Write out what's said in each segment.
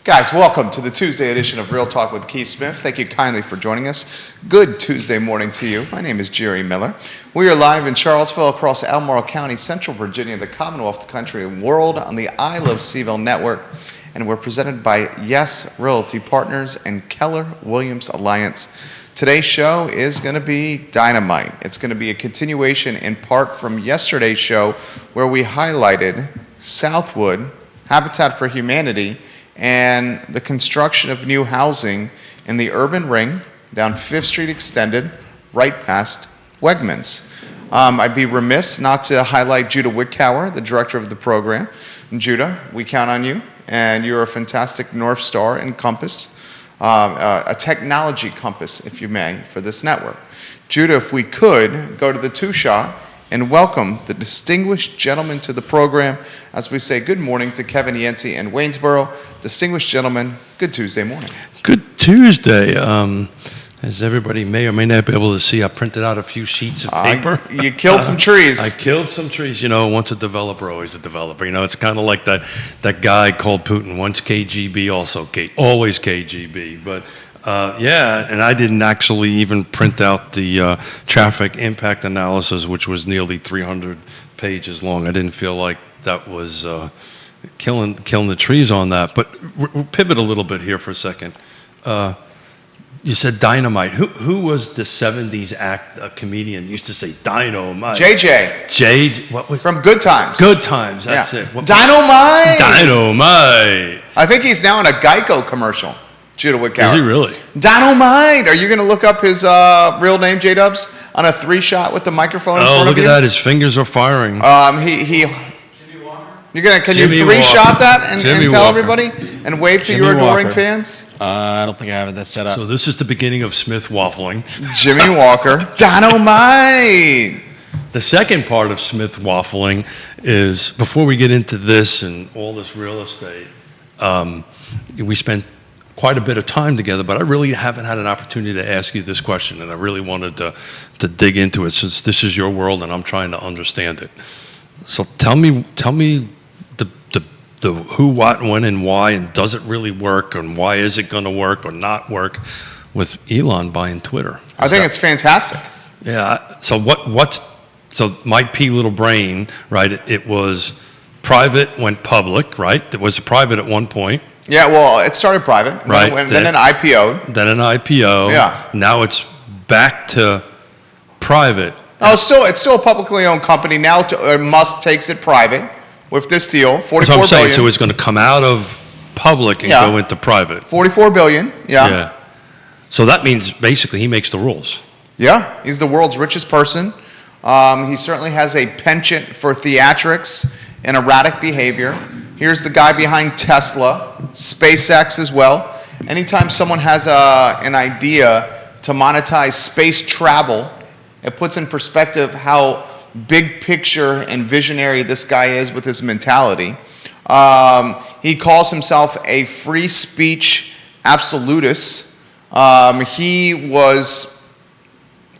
Guys, welcome to the Tuesday edition of Real Talk with Keith Smith. Thank you kindly for joining us. Good Tuesday morning to you. My name is Jerry Miller. We are live in Charlottesville, across Albemarle County, Central Virginia, the Commonwealth, the country, and world on the I Love CVille network. And we're presented by Yes Realty Partners and Keller Williams Alliance. Today's show is going to be dynamite. It's going to be a continuation in part from yesterday's show where we highlighted Southwood, Habitat for Humanity, and the construction of new housing in the urban ring down 5th Street Extended, right past Wegmans. I'd be remiss not to highlight Judah Wickower, the director of the program. And Judah, we count on you, and you're a fantastic North Star and compass, a technology compass, if you may, for this network. Judah, if we could, go to the two-shot and welcome the distinguished gentleman to the program as we say good morning to Kevin Yancey in Waynesboro. Distinguished gentlemen, good Tuesday morning. Good Tuesday. As everybody may or may not be able to see, I printed out a few sheets of paper. You killed some trees. I killed some trees. You know, once a developer, always a developer. You know, it's kind of like that guy called Putin, once KGB, always KGB. But yeah, and I didn't actually even print out the traffic impact analysis, which was nearly 300 pages long. I didn't feel like that was killing the trees on that. But we'll pivot a little bit here for a second. You said dynamite. Who was the 70s comedian used to say dynamite? JJ. What was from Good Times. Good Times, that's yeah. it. Dynamite! Dynamite! I think he's now in a Geico commercial, Judah Wickower. Is he really? Dynamite! Are you going to look up his real name, J-Dubs, on a 3-shot with the microphone in front of you? Oh, look at that. His fingers are firing. Can you 3-shot that and tell everybody and wave to Jimmy your adoring Walker. Fans? I don't think I have that set up. So this is the beginning of Smith waffling. Jimmy Walker. Dynamite! The second part of Smith waffling is, before we get into this and all this real estate, we spent quite a bit of time together, but I really haven't had an opportunity to ask you this question, and I really wanted to dig into it since this is your world and I'm trying to understand it. So tell me the who, what, when, and why, and does it really work, and why is it going to work or not work with Elon buying Twitter? I think it's fantastic. Yeah. So so my pea little brain, right? It was private, went public, right? It was private at one point. Yeah. Well, it started private, right? Then an IPO. Then an IPO. Yeah. Now it's back to private. Oh, it's still a publicly owned company now. Musk takes it private with this deal, $44 billion. So it's going to come out of public and go into private. $44 billion. Yeah. So that means basically he makes the rules. Yeah, he's the world's richest person. He certainly has a penchant for theatrics and erratic behavior. Here's the guy behind Tesla, SpaceX as well. Anytime someone has an idea to monetize space travel, it puts in perspective how big picture and visionary this guy is with his mentality. He calls himself a free speech absolutist. He was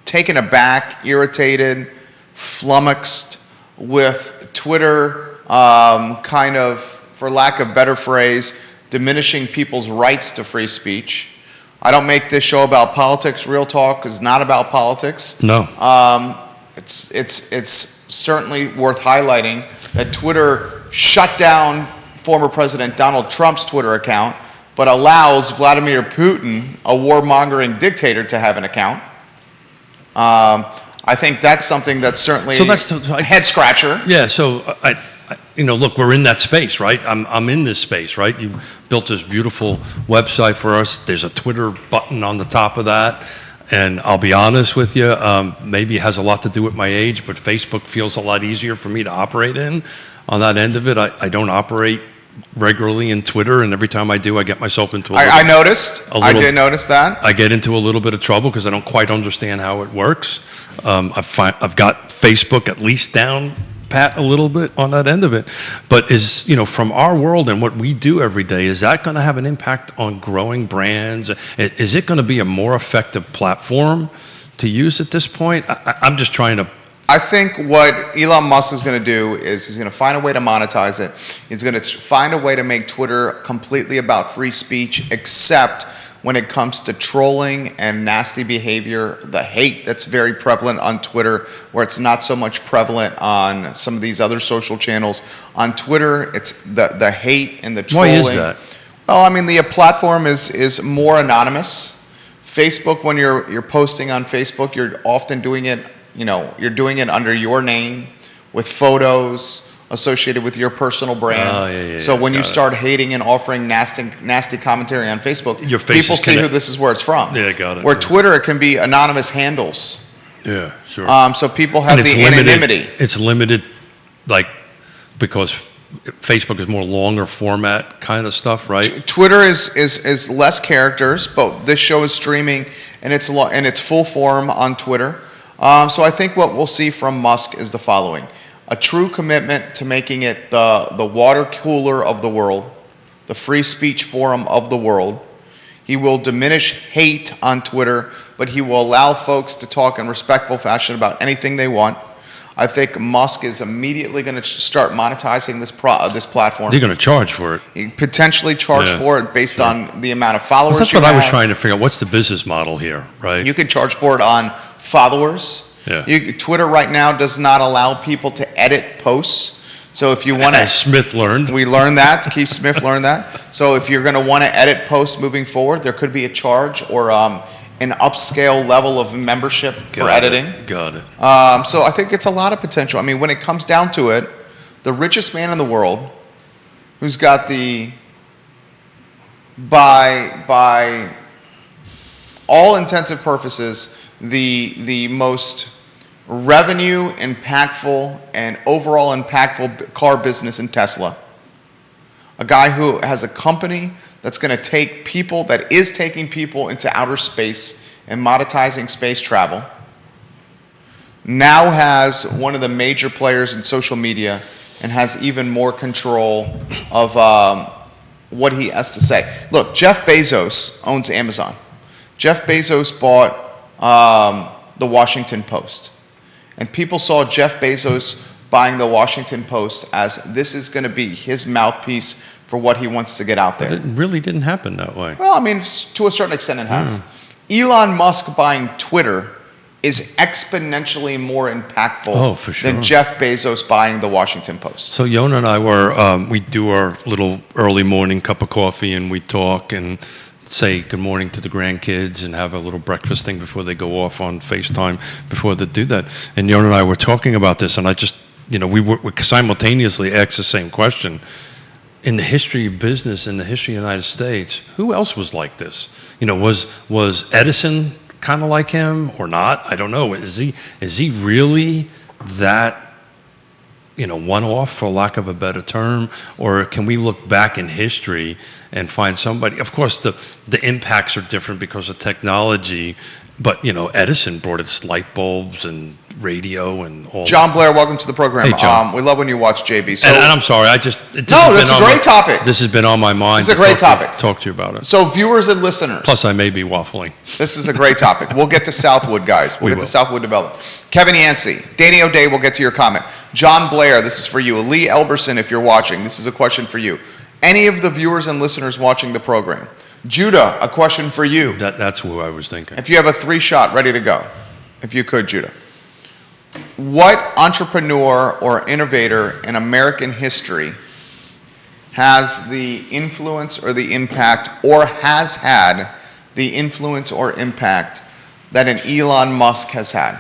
taken aback, irritated, flummoxed with Twitter, kind of, for lack of better phrase, diminishing people's rights to free speech. I don't make this show about politics. Real Talk is not about politics. No. It's certainly worth highlighting that Twitter shut down former President Donald Trump's Twitter account, but allows Vladimir Putin, a warmongering dictator, to have an account. I think that's something that's certainly a head scratcher. Yeah. So look, we're in that space, right? I'm in this space, right? You built this beautiful website for us. There's a Twitter button on the top of that. And I'll be honest with you, maybe it has a lot to do with my age, but Facebook feels a lot easier for me to operate in. On that end of it, I don't operate regularly in Twitter, and every time I do, I get myself into I did notice that. I get into a little bit of trouble because I don't quite understand how it works. I've got Facebook at least down pat a little bit on that end of it. But from our world and what we do every day, is that going to have an impact on growing brands? Is it going to be a more effective platform to use at this point? I'm just trying to I think what Elon Musk is going to do is he's going to find a way to monetize it. He's going to find a way to make Twitter completely about free speech, except when it comes to trolling and nasty behavior, the hate that's very prevalent on Twitter, where it's not so much prevalent on some of these other social channels. On Twitter, it's the hate and the trolling. Why is that? Well, I mean, the platform is more anonymous. Facebook, when you're posting on Facebook, you're often doing it, you're doing it under your name with photos associated with your personal brand. Oh, yeah, so when you got it. start hating and offering nasty commentary on Facebook, Your face people is see who connect- this is where it's from. Yeah, got it. Where Yeah. Twitter, it can be anonymous handles. Yeah, sure. So people have And the limited- anonymity. It's limited, like, because Facebook is more longer format kind of stuff, right? Twitter is less characters, but this show is streaming and it's full form on Twitter. So I think what we'll see from Musk is the following: a true commitment to making it the water cooler of the world, the free speech forum of the world. He will diminish hate on Twitter, but he will allow folks to talk in respectful fashion about anything they want. I think Musk is immediately going to start monetizing this platform. They're going to charge for it. He potentially charge Yeah, for it based on the amount of followers Well, that's you what I was have. trying to figure out. What's the business model here, right? You can charge for it on followers. Yeah. Twitter right now does not allow people to edit posts. So if you want As to, Smith learned. we learned that. Keith Smith learned that. So if you're going to want to edit posts moving forward, there could be a charge or an upscale level of membership for editing. Got it. So I think it's a lot of potential. I mean, when it comes down to it, the richest man in the world, who's got by all intensive purposes, the most revenue impactful and overall impactful car business in Tesla. A guy who has a company that's going to take people, that is taking people into outer space and monetizing space travel, now has one of the major players in social media and has even more control of what he has to say. Look, Jeff Bezos owns Amazon. Jeff Bezos bought the Washington Post. And people saw Jeff Bezos buying the Washington Post as this is going to be his mouthpiece for what he wants to get out there. It really didn't happen that way. Well, I mean, to a certain extent it has. Elon Musk buying Twitter is exponentially more impactful For sure. than Jeff Bezos buying the Washington Post. So Yonna and I were, we do our little early morning cup of coffee and we talk and say good morning to the grandkids and have a little breakfast thing before they go off on FaceTime before they do that. And Yonna and I were talking about this, and I just, we simultaneously asked the same question. In the history of business, in the history of the United States, who else was like this? Was Edison kind of like him or not? I don't know. Is he really that, one-off, for lack of a better term? Or can we look back in history and find somebody? Of course, the impacts are different because of technology, but, Edison brought its light bulbs and radio and all. John Blair, welcome to the program. Hey, John. We love when you watch JB. So, And I'm sorry, that's a great topic. This has been on my mind. This is a great to topic. Talk to you about it. So viewers and listeners. Plus, I may be waffling. This is a great topic. We'll get to Southwood, guys. We'll We get to will. Southwood Development. Kevin Yancey, Danny O'Day, we'll get to your comment. John Blair, this is for you. Lee Elberson, if you're watching, this is a question for you. Any of the viewers and listeners watching the program. Judah, a question for you. That's who I was thinking. If you have a 3-shot ready to go, if you could, Judah. What entrepreneur or innovator in American history has the influence or the impact, or has had the influence or impact that an Elon Musk has had?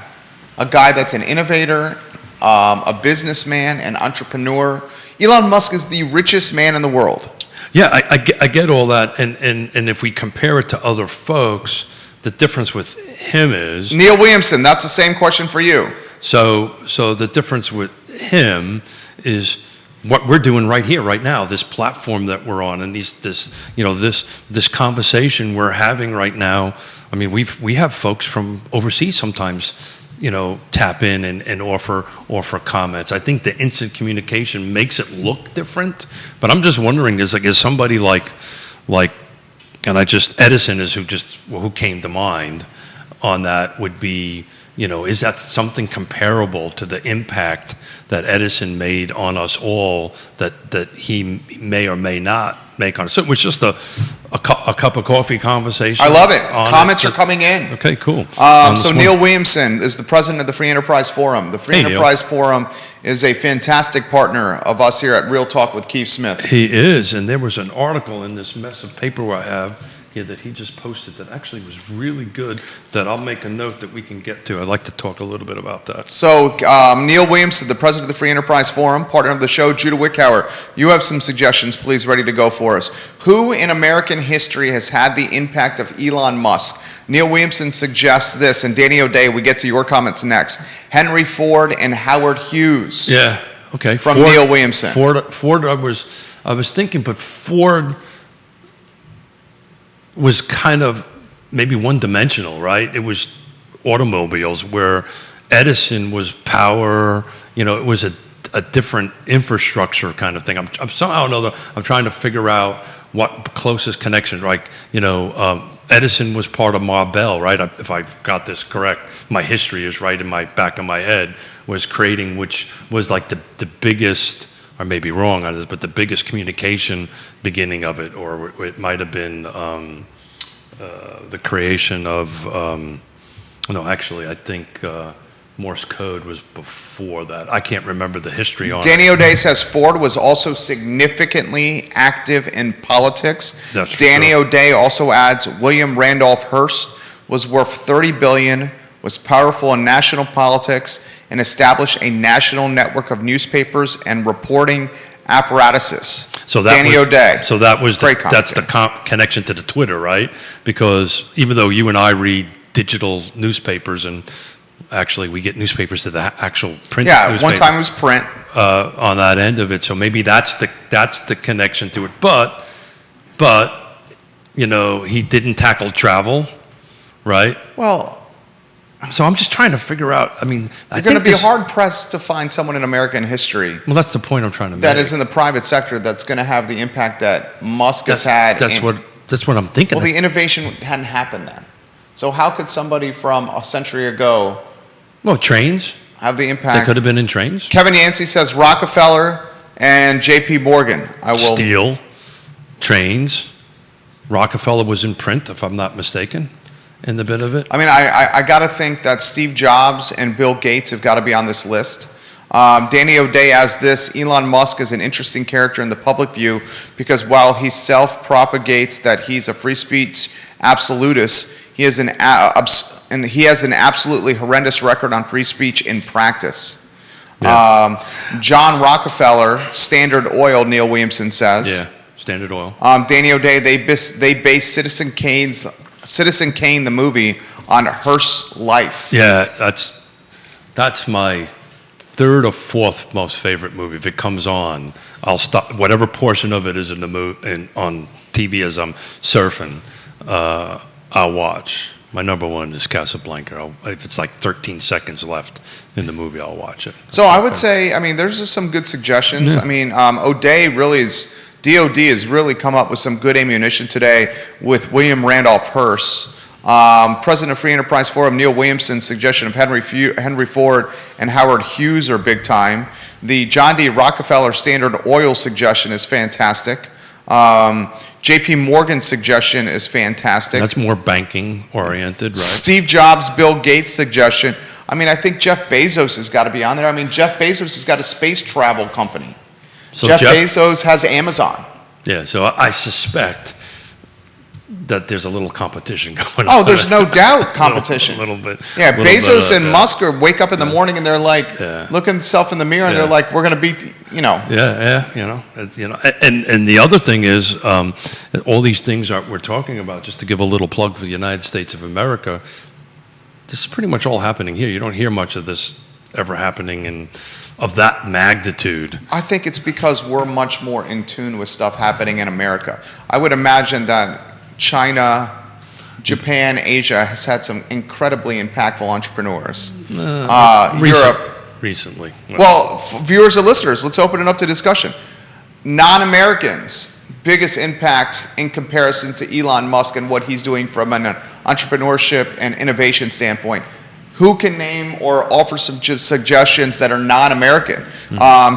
A guy that's an innovator, a businessman, an entrepreneur. Elon Musk is the richest man in the world. Yeah, I get all that, and if we compare it to other folks, the difference with him is Neil Williamson, that's the same question for you. so the difference with him is what we're doing right here, right now, this platform that we're on, and this conversation we're having right now. I mean, we have folks from overseas sometimes, tap in and offer comments. I think the instant communication makes it look different, but I'm just wondering, is somebody like, and Edison is who came to mind on that would be, is that something comparable to the impact that Edison made on us all that he may or may not make on us? So it was just a cup of coffee conversation. I love it. Comments are coming in. Okay, cool. So Neil Williamson is the president of the Free Enterprise Forum. The Free Enterprise Forum is a fantastic partner of us here at Real Talk with Keith Smith. He is, and there was an article in this mess of paper I have here that he just posted that actually was really good, that I'll make a note that we can get to. I'd like to talk a little bit about that. So Neil Williamson, the president of the Free Enterprise Forum, partner of the show, Judah Wickhauer, you have some suggestions, please, ready to go for us. Who in American history has had the impact of Elon Musk? Neil Williamson suggests this, and Danny O'Day, we get to your comments next. Henry Ford and Howard Hughes. Yeah, okay. From Neil Williamson. Ford, I was thinking, but Ford was kind of maybe one-dimensional, right? It was automobiles, where Edison was power. It was a different infrastructure kind of thing. I'm somehow or another, I'm trying to figure out what closest connection. Like, Edison was part of Marvell, right? If I got this correct, my history is right in my back of my head. Was creating, which was like the biggest. I may be wrong on this, but the biggest communication beginning of it, or it might have been the creation of, no, actually, I think Morse code was before that. I can't remember the history on Danny it. O'Day says Ford was also significantly active in politics. That's Danny true. O'Day also adds William Randolph Hearst was worth $30 billion, was powerful in national politics, and established a national network of newspapers and reporting apparatuses. So that Danny O'Day. So that was Great that's the connection to the Twitter, right? Because even though you and I read digital newspapers, and actually we get newspapers to the actual print. Yeah, newspaper, one time it was print. On that end of it. So maybe that's the connection to it. But he didn't tackle travel, right? Well, so I'm just trying to figure out. I mean, you're going to be hard pressed to find someone in American history. Well, that's the point I'm trying to make. That is in the private sector that's going to have the impact that Musk has had. That's what I'm thinking. Well, the innovation hadn't happened then. So how could somebody from a century ago trains have the impact? They could have been in trains. Kevin Yancey says Rockefeller and J.P. Morgan. Steel, trains. Rockefeller was in print, if I'm not mistaken, in the bit of it. I mean, I got to think that Steve Jobs and Bill Gates have got to be on this list. Danny O'Day as this, Elon Musk is an interesting character in the public view because while he self-propagates that he's a free speech absolutist, he has an absolutely horrendous record on free speech in practice. Yeah. John Rockefeller, Standard Oil, Neil Williamson says. Yeah, Standard Oil. Danny O'Day, they base Citizen Kane, the movie, on Hearst's life. Yeah, that's my third or fourth most favorite movie. If it comes on, I'll stop whatever portion of it is in the on TV as I'm surfing. I'll watch. My number one is Casablanca. If it's like 13 seconds left in the movie, I'll watch it. So I would say, I mean, there's just some good suggestions. Yeah. I mean, O'Day really is, DOD has really come up with some good ammunition today with William Randolph Hearst. President of Free Enterprise Forum, Neil Williamson's suggestion of Henry Ford and Howard Hughes are big time. The John D. Rockefeller Standard Oil suggestion is fantastic. J.P. Morgan's suggestion is fantastic. That's more banking oriented, right? Steve Jobs, Bill Gates' suggestion. I mean, I think Jeff Bezos has got to be on there. I mean, Jeff Bezos has got a space travel company. So Jeff Bezos has Amazon. Yeah, so I suspect that there's a little competition going on. Oh, there's no doubt competition. A little bit. Yeah, Bezos and Musk wake up in the morning and they're like, look at themselves in the mirror and they're like, we're going to beat, and the other thing is, all these things we're talking about, just to give a little plug for the United States of America, this is pretty much all happening here. You don't hear much of this ever happening of that magnitude. I think it's because we're much more in tune with stuff happening in America. I would imagine that China, Japan, Asia has had some incredibly impactful entrepreneurs. Europe. Recently. Well, viewers and listeners, let's open it up to discussion. Non-Americans, biggest impact in comparison to Elon Musk and what he's doing from an entrepreneurship and innovation standpoint. Who can name or offer some just suggestions that are non-American?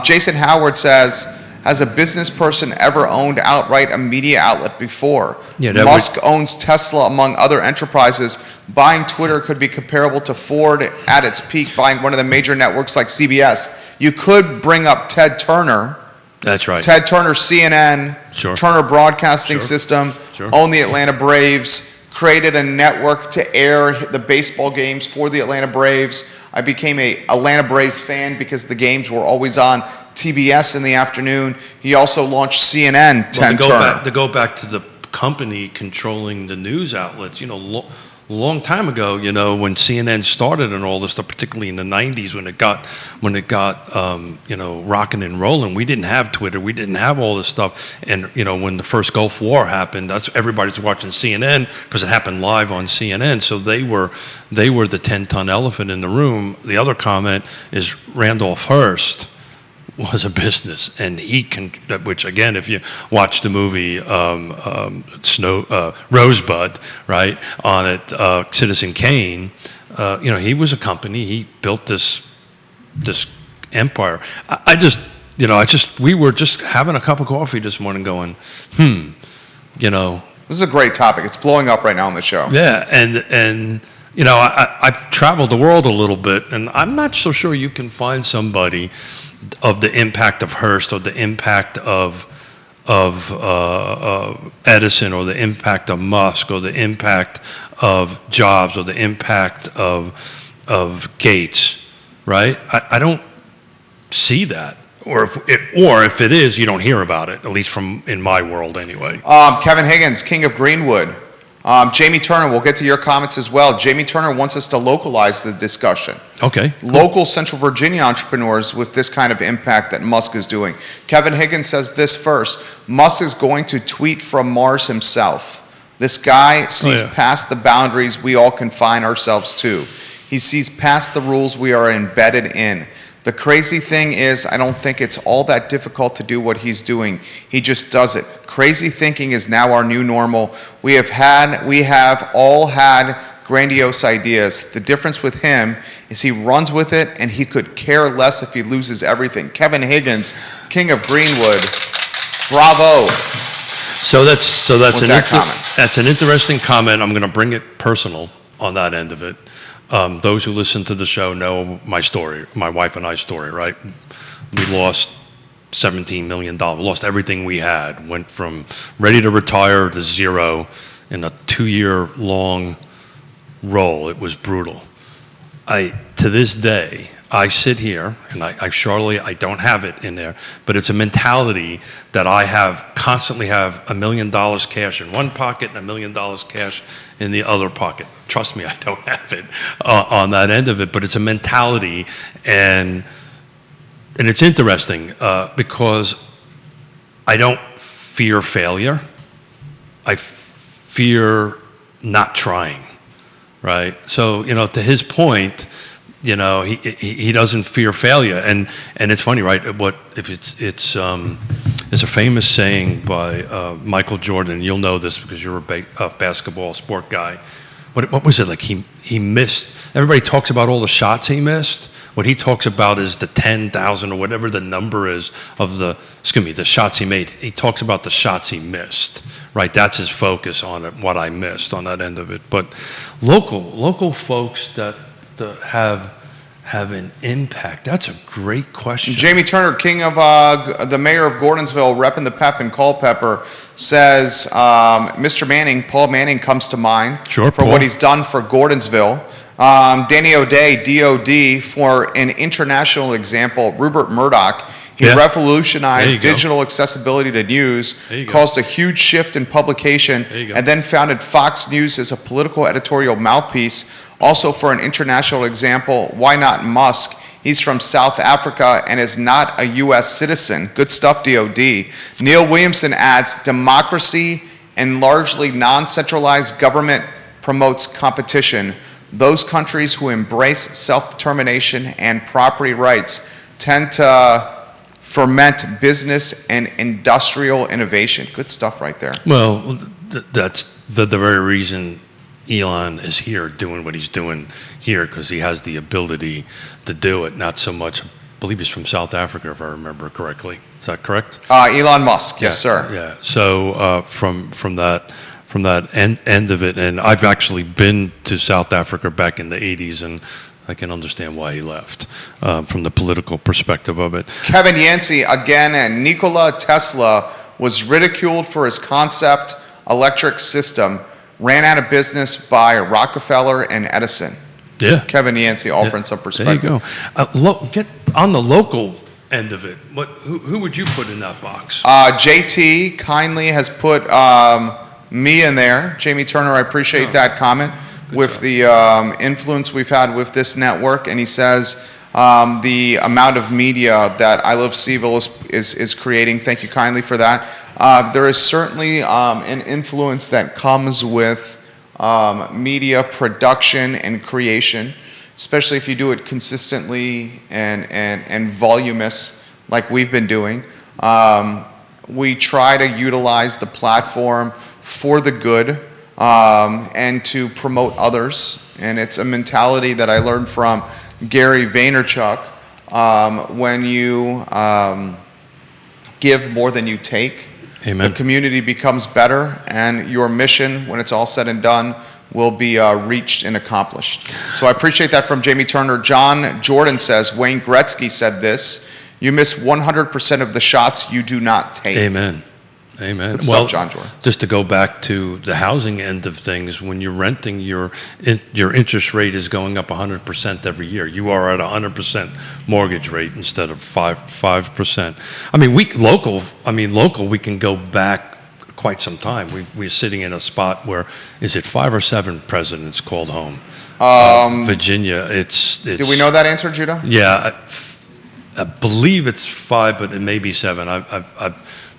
Jason Howard says, has a business person ever owned outright a media outlet before? Yeah, that Musk owns Tesla, among other enterprises. Buying Twitter could be comparable to Ford at its peak buying one of the major networks like CBS. You could bring up Ted Turner. That's right. Ted Turner, CNN, Sure. Turner Broadcasting Sure. System, Sure. owned the Atlanta Braves, created a network to air the baseball games for the Atlanta Braves. I became a Atlanta Braves fan because the games were always on TBS in the afternoon. He also launched CNN, Ted Turner. To go back to the company controlling the news outlets, a long time ago, when CNN started and all this stuff, particularly in the 90s when it got rocking and rolling, we didn't have Twitter, we didn't have all this stuff. And, when the first Gulf War happened, everybody's watching CNN because it happened live on CNN. So they were the 10-ton elephant in the room. The other comment is Randolph Hearst was a business, and which again, if you watch the movie Rosebud, right, on it, Citizen Kane, he was a company. He built this empire. We were just having a cup of coffee this morning, going, This is a great topic. It's blowing up right now on the show. Yeah, and I've traveled the world a little bit, and I'm not so sure you can find somebody of the impact of Hearst or the impact of Edison or the impact of Musk or the impact of Jobs or the impact of Gates, right? I don't see that. Or if it is, you don't hear about it, at least in my world anyway. Kevin Higgins, King of Greenwood. Jamie Turner, we'll get to your comments as well. Jamie Turner wants us to localize the discussion. Okay. Cool. Local Central Virginia entrepreneurs with this kind of impact that Musk is doing. Kevin Higgins says this first. Musk is going to tweet from Mars himself. This guy sees past the boundaries we all confine ourselves to. He sees past the rules we are embedded in. The crazy thing is, I don't think it's all that difficult to do what he's doing. He just does it. Crazy thinking is now our new normal. We have all had grandiose ideas. The difference with him is he runs with it, and he could care less if he loses everything. Kevin Higgins, King of Greenwood, bravo. So that's comment. That's an interesting comment. I'm going to bring it personal on that end of it. Those who listen to the show know my story, my wife and I's story, right? We lost $17 million, lost everything we had, went from ready to retire to zero in a 2-year-long roll. It was brutal. To this day, I sit here, and I don't have it in there, but it's a mentality that I constantly have $1 million cash in one pocket and $1 million cash in the other pocket. Trust me, I don't have it on that end of it, but it's a mentality, and it's interesting because I don't fear failure. I fear not trying, right? So, to his point, he doesn't fear failure, and it's funny, right? It's a famous saying by Michael Jordan. You'll know this because you're a basketball sport guy. What was it like? He missed. Everybody talks about all the shots he missed. What he talks about is the 10,000 or whatever the number is of the shots he made. He talks about the shots he missed, right? That's his focus on it, what I missed on that end of it. But local folks that have an impact. That's a great question. Jamie Turner, king of the mayor of Gordonsville, repping the pep and Culpeper, says Mr. Manning, Paul Manning comes to mind for Paul. what he's done for Gordonsville. Danny O'Day, DOD, for an international example, Rupert Murdoch. He revolutionized digital accessibility to news, caused a huge shift in publication, and then founded Fox News as a political editorial mouthpiece. Also, for an international example, why not Musk? He's from South Africa and is not a U.S. citizen. Good stuff, DOD. Neil Williamson adds, democracy and largely non-centralized government promotes competition. Those countries who embrace self-determination and property rights tend to ferment business and industrial innovation. Good stuff right there. Well, that's the very reason, Elon is here doing what he's doing here because he has the ability to do it. Not so much, I believe he's from South Africa, if I remember correctly. Is that correct? Elon Musk, yes, sir. Yeah. So from that end of it, and I've actually been to South Africa back in the 80s, and I can understand why he left from the political perspective of it. Kevin Yancey again, and Nikola Tesla was ridiculed for his concept electric system, ran out of business by Rockefeller and Edison. Yeah. Kevin Yancey offering some perspective. There you go. Get on the local end of it. Who would you put in that box? JT kindly has put me in there. Jamie Turner, I appreciate that comment with the influence we've had with this network. And he says the amount of media that I Love CVille is creating. Thank you kindly for that. There is certainly an influence that comes with media production and creation, especially if you do it consistently and voluminous like we've been doing. We try to utilize the platform for the good and to promote others. And it's a mentality that I learned from Gary Vaynerchuk. When you give more than you take, Amen. the community becomes better, and your mission, when it's all said and done, will be reached and accomplished. So I appreciate that from Jamie Turner. John Jordan says, Wayne Gretzky said this, you miss 100% of the shots you do not take. Amen. Amen. Good stuff, John Jordan. Just to go back to the housing end of things, when you're renting, your interest rate is going up 100% every year. You are at 100% mortgage rate instead of 5%. I mean, local, we can go back quite some time. We're sitting in a spot where, is it 5 or 7 presidents called home? Virginia, it's. Do we know that answer, Judah? Yeah, I believe it's 5, but it may be 7.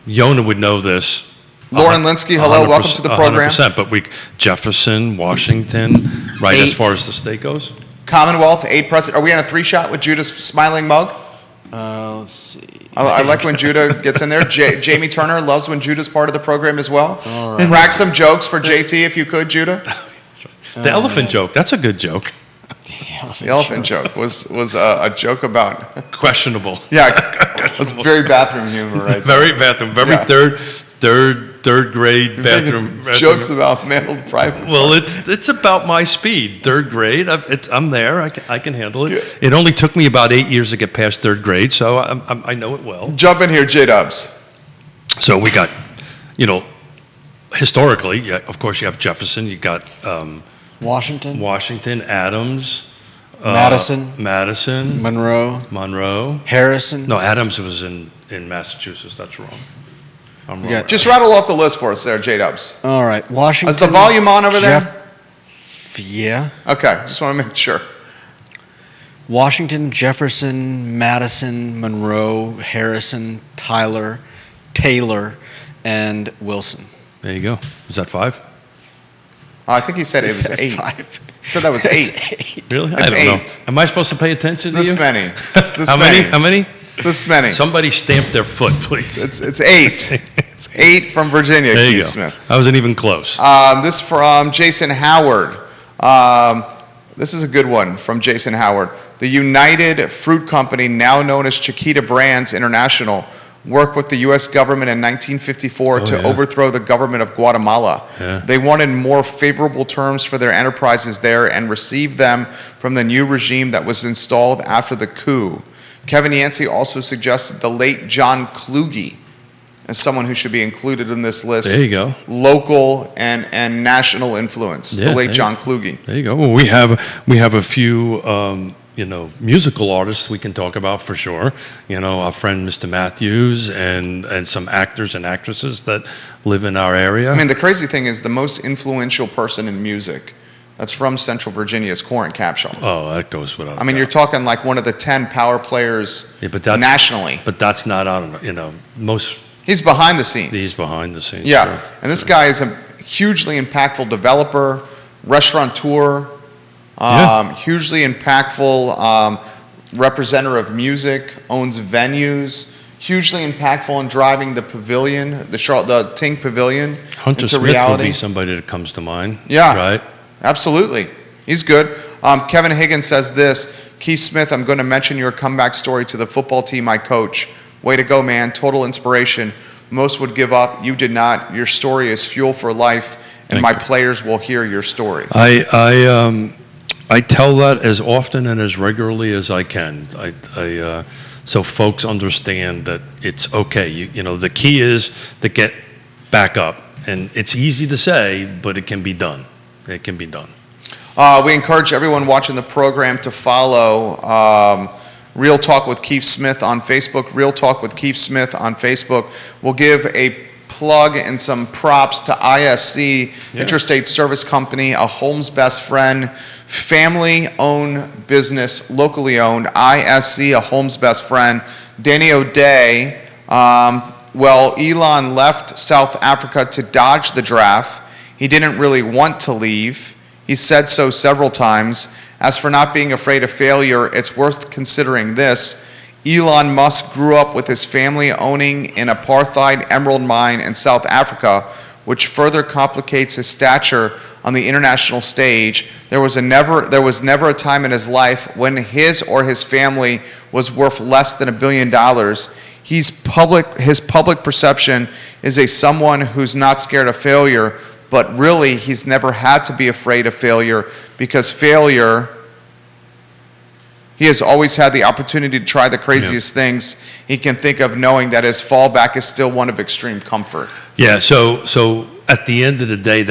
Yonna would know this. Lauren Linsky, hello, welcome to the program. 100%, but Jefferson, Washington, right, as far as the state goes? Commonwealth, 8 presidents. Are we on a 3-shot with Judah's smiling mug? Let's see. I like when Judah gets in there. Jamie Turner loves when Judah's part of the program as well. All right. Crack some jokes for JT if you could, Judah. The elephant joke, that's a good joke. The elephant joke was a joke about... Questionable. Yeah, it was very bathroom humor, right? Very bathroom, third grade bathroom. Jokes about male private. Well, it's about my speed. 3rd grade, I'm there. I can handle it. Yeah. It only took me about 8 years to get past 3rd grade, so I know it well. Jump in here, J-Dubs. So we got, historically, yeah, of course you have Jefferson. You got Washington, Adams, Madison, Monroe, Harrison. No, Adams was in Massachusetts. That's wrong. I'm wrong. Just rattle off the list for us there, J-Dubs. All right, Washington. Is the volume on over there? Yeah. Okay, just want to make sure. Washington, Jefferson, Madison, Monroe, Harrison, Tyler, Taylor, and Wilson. There you go. Is that 5? I think he said it was 8. 5. He said that was 8. It's 8. Really? It's I don't know. 8. Am I supposed to pay attention to This you? many. It's this How many. many? How many? It's this many. Somebody stamp their foot, please. It's 8. It's 8 from Virginia, There you Keith go. Smith. I wasn't even close. This from Jason Howard. This is a good one from Jason Howard. The United Fruit Company, now known as Chiquita Brands International, worked with the U.S. government in 1954 to overthrow the government of Guatemala. Yeah. They wanted more favorable terms for their enterprises there and received them from the new regime that was installed after the coup. Kevin Yancey also suggested the late John Kluge as someone who should be included in this list. There you go. Local and national influence. Yeah, the late John Kluge. There you go. Well, we have a few musical artists we can talk about for sure. Our friend Mr. Matthews and some actors and actresses that live in our area. I mean, the crazy thing is the most influential person in music that's from Central Virginia is Corin Capshaw. Oh, that goes without I mean, you're talking like one of the 10 power players nationally. But that's not on, most... He's behind the scenes. He's behind the scenes. Yeah, sure. and this guy is a hugely impactful developer, restaurateur, hugely impactful representative of music, owns venues, hugely impactful in driving the pavilion, the Tink Pavilion Hunter into Smith reality. would be somebody that comes to mind. Yeah. Right? Absolutely. He's good. Kevin Higgins says this, Keith Smith, I'm going to mention your comeback story to the football team I coach. Way to go, man. Total inspiration. Most would give up. You did not. Your story is fuel for life, and my players will hear your story. I tell that as often and as regularly as I can. So folks understand that it's okay. You know, the key is to get back up. And it's easy to say, but it can be done. It can be done. We encourage everyone watching the program to follow Real Talk with Keith Smith on Facebook. Real Talk with Keith Smith on Facebook. We'll give a plug and some props to ISC, Intrastate Service Company, a home's best friend, family-owned business, locally owned. ISC, a home's best friend. Danny O'Day, well, Elon left South Africa to dodge the draft. He didn't really want to leave. He said so several times. As for not being afraid of failure, it's worth considering this. Elon Musk grew up with his family owning an apartheid emerald mine in South Africa, which further complicates his stature on the international stage. There was never a time in his life when his or his family was worth less than $1 billion. His public perception is a someone who's not scared of failure, but really he's never had to be afraid of failure, because failure, he has always had the opportunity to try the craziest things he can think of, knowing that his fallback is still one of extreme comfort. Yeah, so at the end of the day,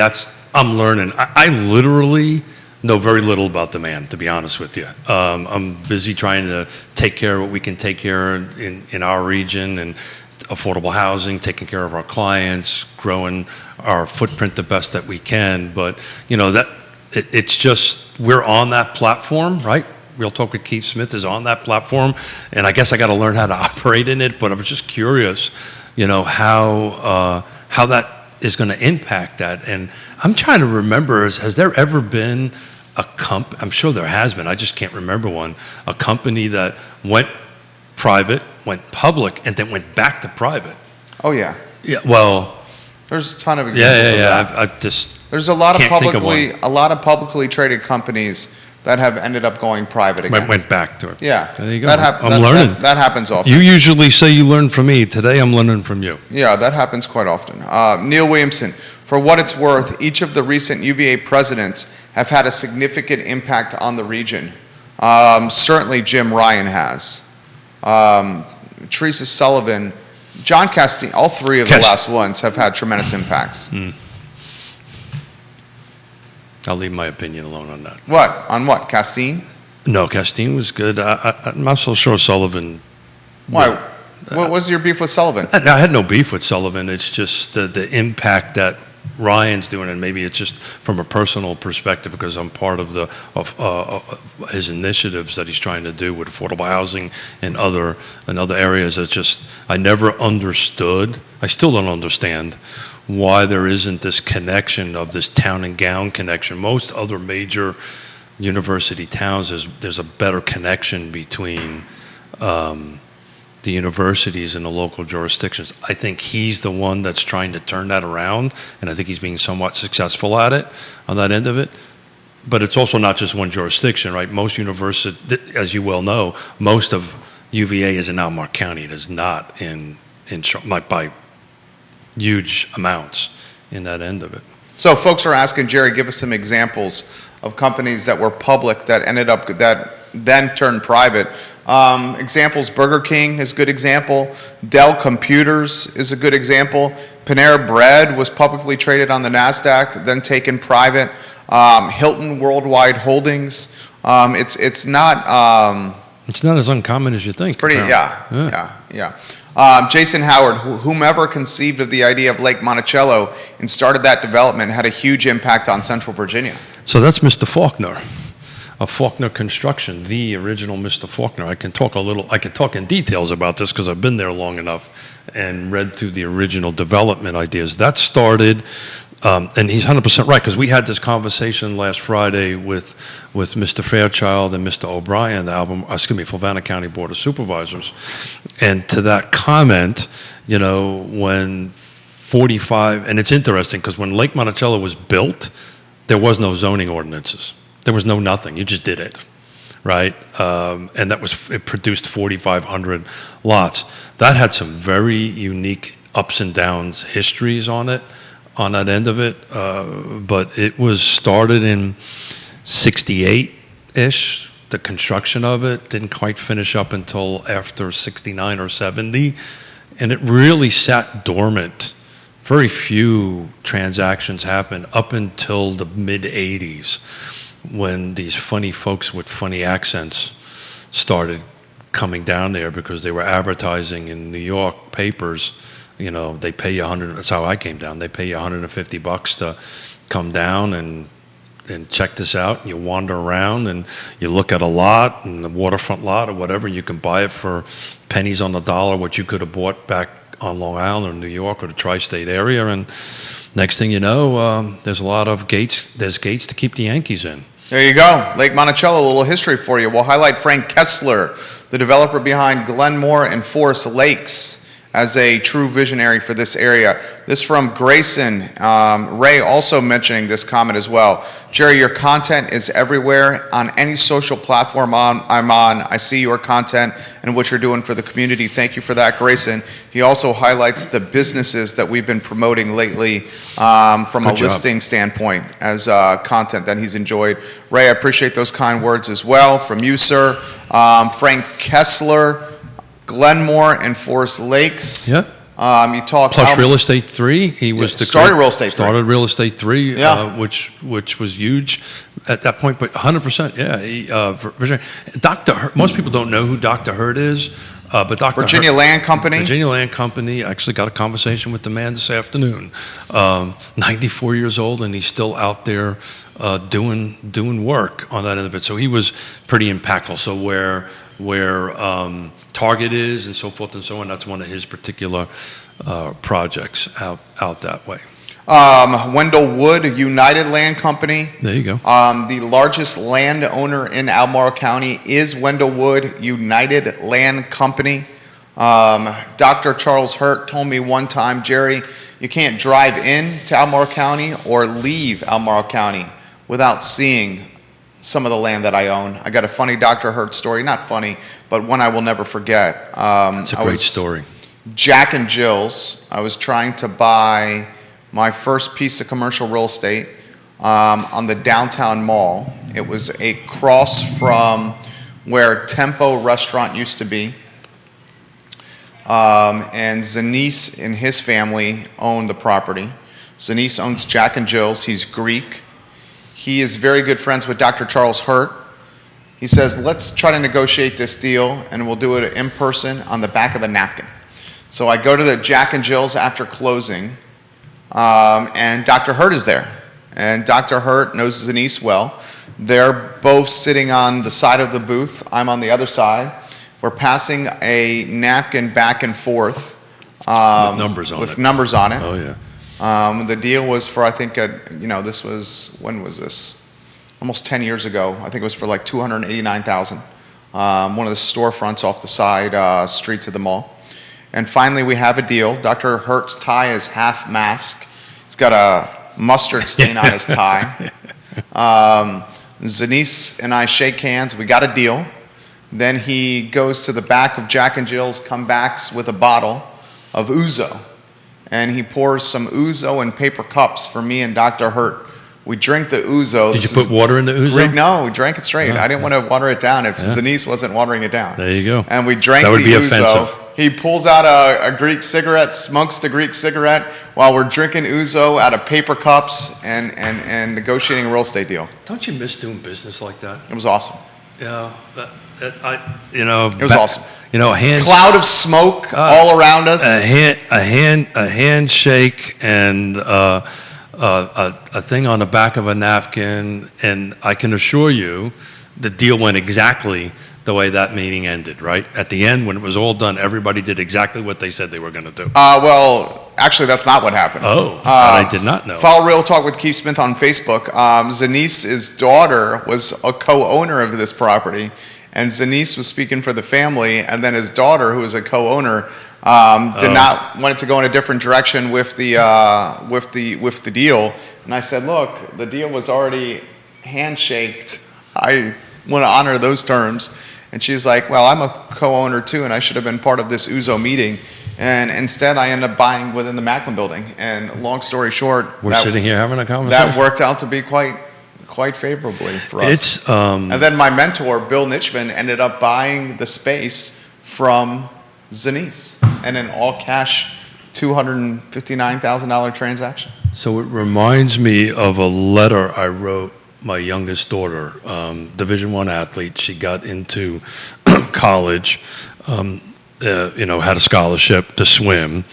I'm learning. I literally know very little about the man, to be honest with you. I'm busy trying to take care of what we can take care of in our region, and affordable housing, taking care of our clients, growing our footprint the best that we can. But, you know, it's just, we're on that platform, right? Real Talk with Keith Smith is on that platform, and I guess I got to learn how to operate in it, but I was just curious, you know, how that is going to impact that. And I'm trying to remember, has there ever been I'm sure there has been, I just can't remember one, a company that went private, went public, and then went back to private? Oh, yeah. Yeah, well, there's a ton of examples of that. I've just There's a lot of can't think of one. publicly traded companies that have ended up going private again. Went back to it. Yeah. There you go. I'm learning. That happens often. You usually say you learn from me. Today I'm learning from you. Yeah, that happens quite often. Neil Williamson, for what it's worth, each of the recent UVA presidents have had a significant impact on the region. Certainly Jim Ryan has. Teresa Sullivan, John Castine, all three of the last ones have had tremendous impacts. I'll leave my opinion alone on that. What? On what? Castine? No, Castine was good. I'm not so sure Sullivan. Why? What was your beef with Sullivan? I had no beef with Sullivan. It's just the impact that Ryan's doing, and maybe it's just from a personal perspective because I'm part of his initiatives that he's trying to do with affordable housing and other areas. It's just I never understood. I still don't understand why there isn't this connection of this town and gown connection. Most other major university towns, there's a better connection between the universities and the local jurisdictions. I think he's the one that's trying to turn that around, and I think he's being somewhat successful at it on that end of it. But it's also not just one jurisdiction, right? Most universities, as you well know, most of UVA is in Albemarle County. It is not in by huge amounts in that end of it. So folks are asking, Jerry, give us some examples of companies that were public that then turned private. Examples, Burger King is a good example. Dell Computers is a good example. Panera Bread was publicly traded on the NASDAQ, then taken private. Hilton Worldwide Holdings. It's not... it's not as uncommon as you think. It's pretty, yeah. Jason Howard, whomever conceived of the idea of Lake Monticello and started that development, had a huge impact on Central Virginia. So that's Mr. Faulkner, of Faulkner Construction, the original Mr. Faulkner. I can talk in details about this because I've been there long enough and read through the original development ideas. That started, and he's 100% right, because we had this conversation last Friday with Mr. Fairchild and Mr. O'Brien, the Fluvanna County Board of Supervisors. And to that comment, you know, when 45, and it's interesting because when Lake Monticello was built, there was no zoning ordinances. There was no nothing. You just did it, right? And it produced 4,500 lots. That had some very unique ups and downs histories on it, on that end of it. But it was started in 68-ish. The construction of it didn't quite finish up until after 69 or 70. And it really sat dormant. Very few transactions happened up until the mid-'80s, when these funny folks with funny accents started coming down there because they were advertising in New York papers. You know, they pay you that's how I came down. They pay you $150 to come down and check this out. You wander around and you look at a lot, and the waterfront lot or whatever, and you can buy it for pennies on the dollar, what you could have bought back on Long Island or New York or the tri-state area. And next thing you know, there's a lot of gates. There's gates to keep the Yankees in. There you go. Lake Monticello, a little history for you. We'll highlight Frank Kessler, the developer behind Glenmore and Forest Lakes, as a true visionary for this area. This from Grayson. Ray also mentioning this comment as well. Jerry, your content is everywhere on any social platform I'm on. I see your content and what you're doing for the community. Thank you for that, Grayson. He also highlights the businesses that we've been promoting lately from a listing standpoint as content that he's enjoyed. Ray, I appreciate those kind words as well from you, sir. Frank Kessler, Glenmore and Forest Lakes. Yeah. You talked Plus Real Estate 3. He was started Real Estate 3. Started Real Estate 3, Yeah. which was huge at that point. But 100%, yeah. Dr. Hurt, most people don't know who Dr. Hurt is, but Dr. Virginia Hurt, Land Company. Virginia Land Company. I actually got a conversation with the man this afternoon. 94 years old, and he's still out there doing work on that end of it. So he was pretty impactful. So where Target is and so forth and so on, that's one of his particular projects out that way. Wendell Wood, United Land Company. There you go. The largest landowner in Albemarle County is Wendell Wood, United Land Company. Dr. Charles Hurt told me one time, Jerry, you can't drive in to Albemarle County or leave Albemarle County without seeing some of the land that I own. I got a funny Dr. Hurt story, not funny, but one I will never forget. It's a great story. Jack and Jill's. I was trying to buy my first piece of commercial real estate on the downtown mall. It was a cross from where Tempo Restaurant used to be. And Zanis and his family owned the property. Zanis owns Jack and Jill's. He's Greek. He is very good friends with Dr. Charles Hurt. He says, let's try to negotiate this deal, and we'll do it in person on the back of a napkin. So I go to the Jack and Jill's after closing, and Dr. Hurt is there. And Dr. Hurt knows Zanis well. They're both sitting on the side of the booth. I'm on the other side. We're passing a napkin back and forth. With numbers on it. With numbers on it. Oh, yeah. The deal was for, I think, this was, when was this? Almost 10 years ago. I think it was for like $289,000. One of the storefronts off the side streets of the mall. And finally, we have a deal. Dr. Hurt's tie is half mask. He's got a mustard stain on his tie. Zanis and I shake hands. We got a deal. Then he goes to the back of Jack and Jill's, comes back with a bottle of ouzo. And he pours some ouzo in paper cups for me and Dr. Hurt. We drink the ouzo. Did you put water in the ouzo? No, we drank it straight. Yeah. I didn't want to water it down if Zanis wasn't watering it down. There you go. And we drank That would the be ouzo. offensive. He pulls out a Greek cigarette, smokes the Greek cigarette while we're drinking ouzo out of paper cups and negotiating a real estate deal. Don't you miss doing business like that? It was awesome. Yeah. It was awesome. A Cloud of smoke all around us. A handshake and a thing on the back of a napkin, and I can assure you, the deal went exactly the way that meeting ended. Right at the end, when it was all done, everybody did exactly what they said they were going to do. Well, actually, that's not what happened. Oh, I did not know. Follow Real Talk with Keith Smith on Facebook. Zanis's daughter was a co-owner of this property. And Zanis was speaking for the family, and then his daughter, who was a co-owner, Did not wanted to go in a different direction with the deal, and I said, look, the deal was already handshaked. I want to honor those terms. And she's like, well, I'm a co-owner too, and I should have been part of this Uzo meeting. And instead, I ended up buying within the Macklin building. And long story short, We're sitting here having a conversation. that worked out to be quite favorably for us. It's And then my mentor, Bill Nitchman, ended up buying the space from Zenise in an all-cash $259,000 transaction. So it reminds me of a letter I wrote my youngest daughter, Division I athlete. She got into college, had a scholarship to swim,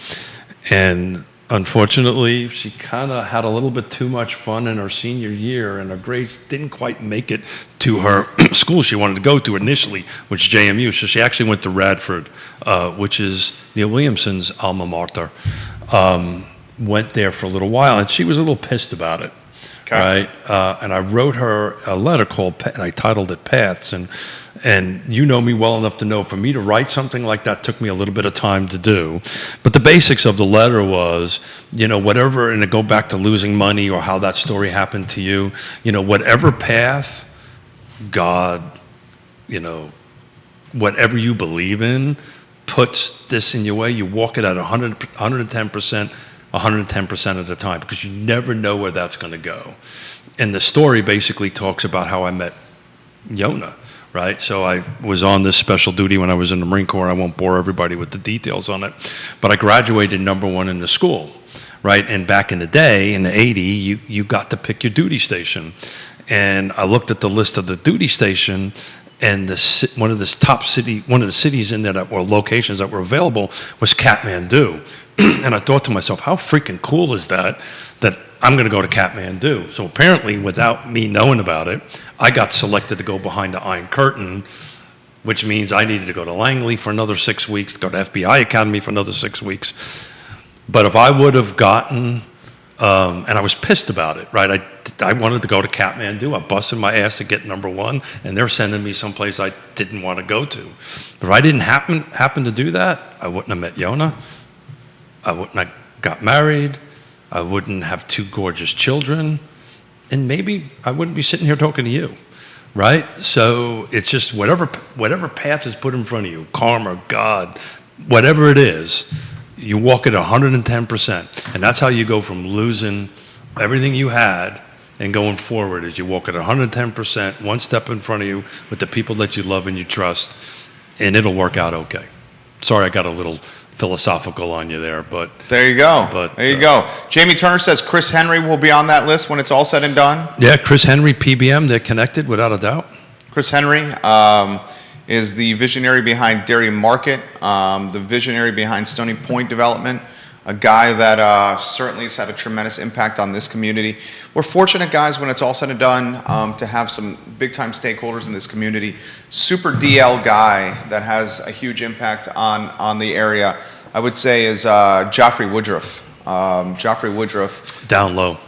and unfortunately, she kind of had a little bit too much fun in her senior year, and her grades didn't quite make it to her school she wanted to go to initially, which is JMU. So she actually went to Radford, which is Neil Williamson's alma mater. Went there for a little while, and she was a little pissed about it. Okay. Right, and I wrote her a letter and I titled it Paths, and you know me well enough to know for me to write something like that took me a little bit of time to do, but the basics of the letter was, whatever, and to go back to losing money or how that story happened to you, whatever path God, whatever you believe in, puts this in your way, you walk it at 110%. 110% of the time, because you never know where that's going to go. And the story basically talks about how I met Yonna, right? So I was on this special duty when I was in the Marine Corps. I won't bore everybody with the details on it, but I graduated #1 in the school, right? And back in the day, in the 80s, you got to pick your duty station. And I looked at the list of the duty station, and one of the cities in there that were locations that were available was Kathmandu. And I thought to myself, how freaking cool is that I'm going to go to Kathmandu? So apparently, without me knowing about it, I got selected to go behind the Iron Curtain, which means I needed to go to Langley for another 6 weeks, go to FBI Academy for another 6 weeks. But if I would have gotten, and I was pissed about it, right? I wanted to go to Kathmandu. I busted my ass to get #1, and they're sending me someplace I didn't want to go to. But if I didn't happen to do that, I wouldn't have met Yonna. I wouldn't have got married. I wouldn't have 2 gorgeous children. And maybe I wouldn't be sitting here talking to you, right? So it's just whatever path is put in front of you, karma, God, whatever it is, you walk at 110%. And that's how you go from losing everything you had and going forward, is you walk at 110%, one step in front of you with the people that you love and you trust, and it'll work out okay. Sorry, I got a little philosophical on you there, but There you go. But, there you go. Jamie Turner says Chris Henry will be on that list when it's all said and done. yeah, Chris Henry, PBM, they're connected without a doubt. Chris Henry is the visionary behind Dairy Market, the visionary behind Stony Point Development, a guy that certainly has had a tremendous impact on this community. We're fortunate, guys, when it's all said and done, to have some big-time stakeholders in this community. Super DL guy that has a huge impact on the area, I would say, is Joffrey Woodruff. Joffrey Woodruff. Down low.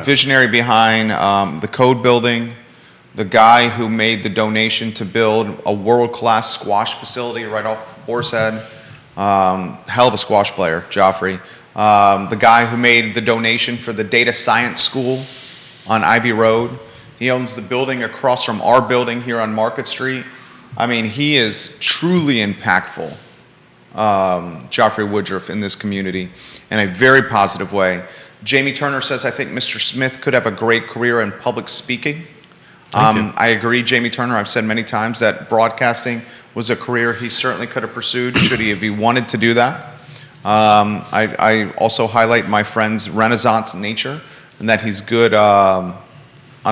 Visionary behind the code building, the guy who made the donation to build a world-class squash facility right off Boar's Head. Hell of a squash player, Joffrey. The guy who made the donation for the data science school on Ivy Road. He owns the building across from our building here on Market Street. I mean, he is truly impactful, Joffrey Woodruff, in this community in a very positive way. Jamie Turner says, I think Mr. Smith could have a great career in public speaking. I agree, Jamie Turner. I've said many times that broadcasting was a career he certainly could have pursued should he, if he wanted to do that. I also highlight my friend's Renaissance nature and that he's good on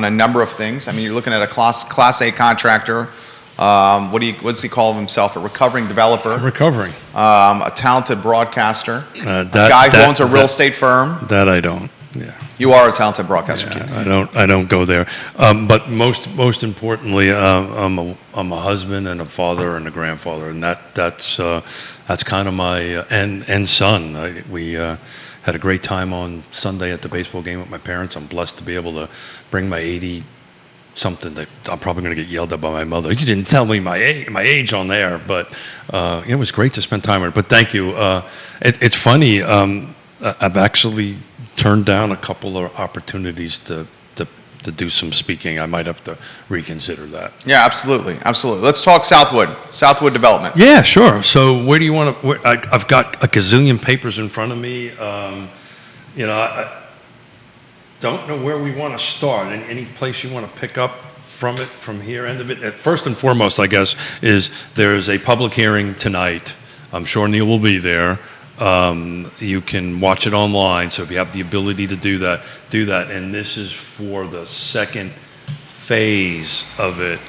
a number of things. I mean, you're looking at a Class A contractor. What does he call himself? A recovering developer. Recovering. A talented broadcaster. A guy who owns a real estate firm. That I don't. Yeah. You are a talented broadcaster. Yeah, I don't go there. But most importantly, I'm a husband and a father and a grandfather, and that's kind of my and son. We had a great time on Sunday at the baseball game with my parents. I'm blessed to be able to bring my something that I'm probably going to get yelled at by my mother. You didn't tell me my age on there, but it was great to spend time with her. But thank you. It's funny. I've actually turned down a couple of opportunities to do some speaking. I might have to reconsider that. Yeah, absolutely. Let's talk Southwood development. Yeah, sure. So where do you want to? I've got a gazillion papers in front of me. I don't know where we want to start. Any place you want to pick up from here, end of it. First and foremost, I guess, is there's a public hearing tonight. I'm sure Neil will be there. You can watch it online, so if you have the ability to do that, do that. And this is for the second phase of it.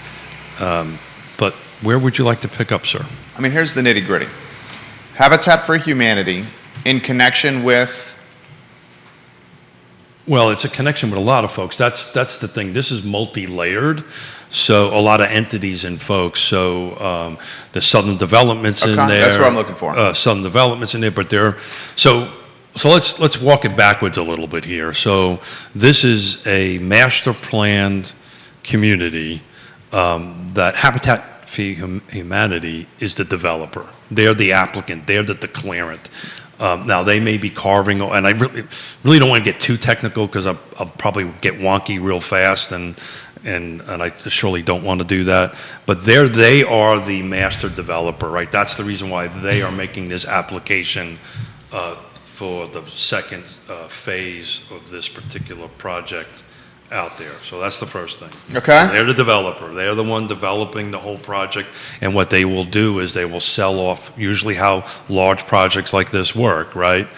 But where would you like to pick up, sir? I mean, here's the nitty gritty. Habitat for Humanity in connection with. Well, it's a connection with a lot of folks. That's the thing. This is multi-layered, so a lot of entities and folks. So the Southern Development's in there. That's what I'm looking for. Southern Development's in there, but so let's walk it backwards a little bit here. So this is a master planned community that Habitat for Humanity is the developer. They're the applicant. They're the declarant. Now they may be carving, and I really don't want to get too technical because I'll probably get wonky real fast, and I surely don't want to do that. But they are the master developer, right? That's the reason why they are making this application for the second phase of this particular project out there. So that's the first thing. Okay. They're the developer. They're the one developing the whole project. And what they will do is they will sell off, usually how large projects like this work, right?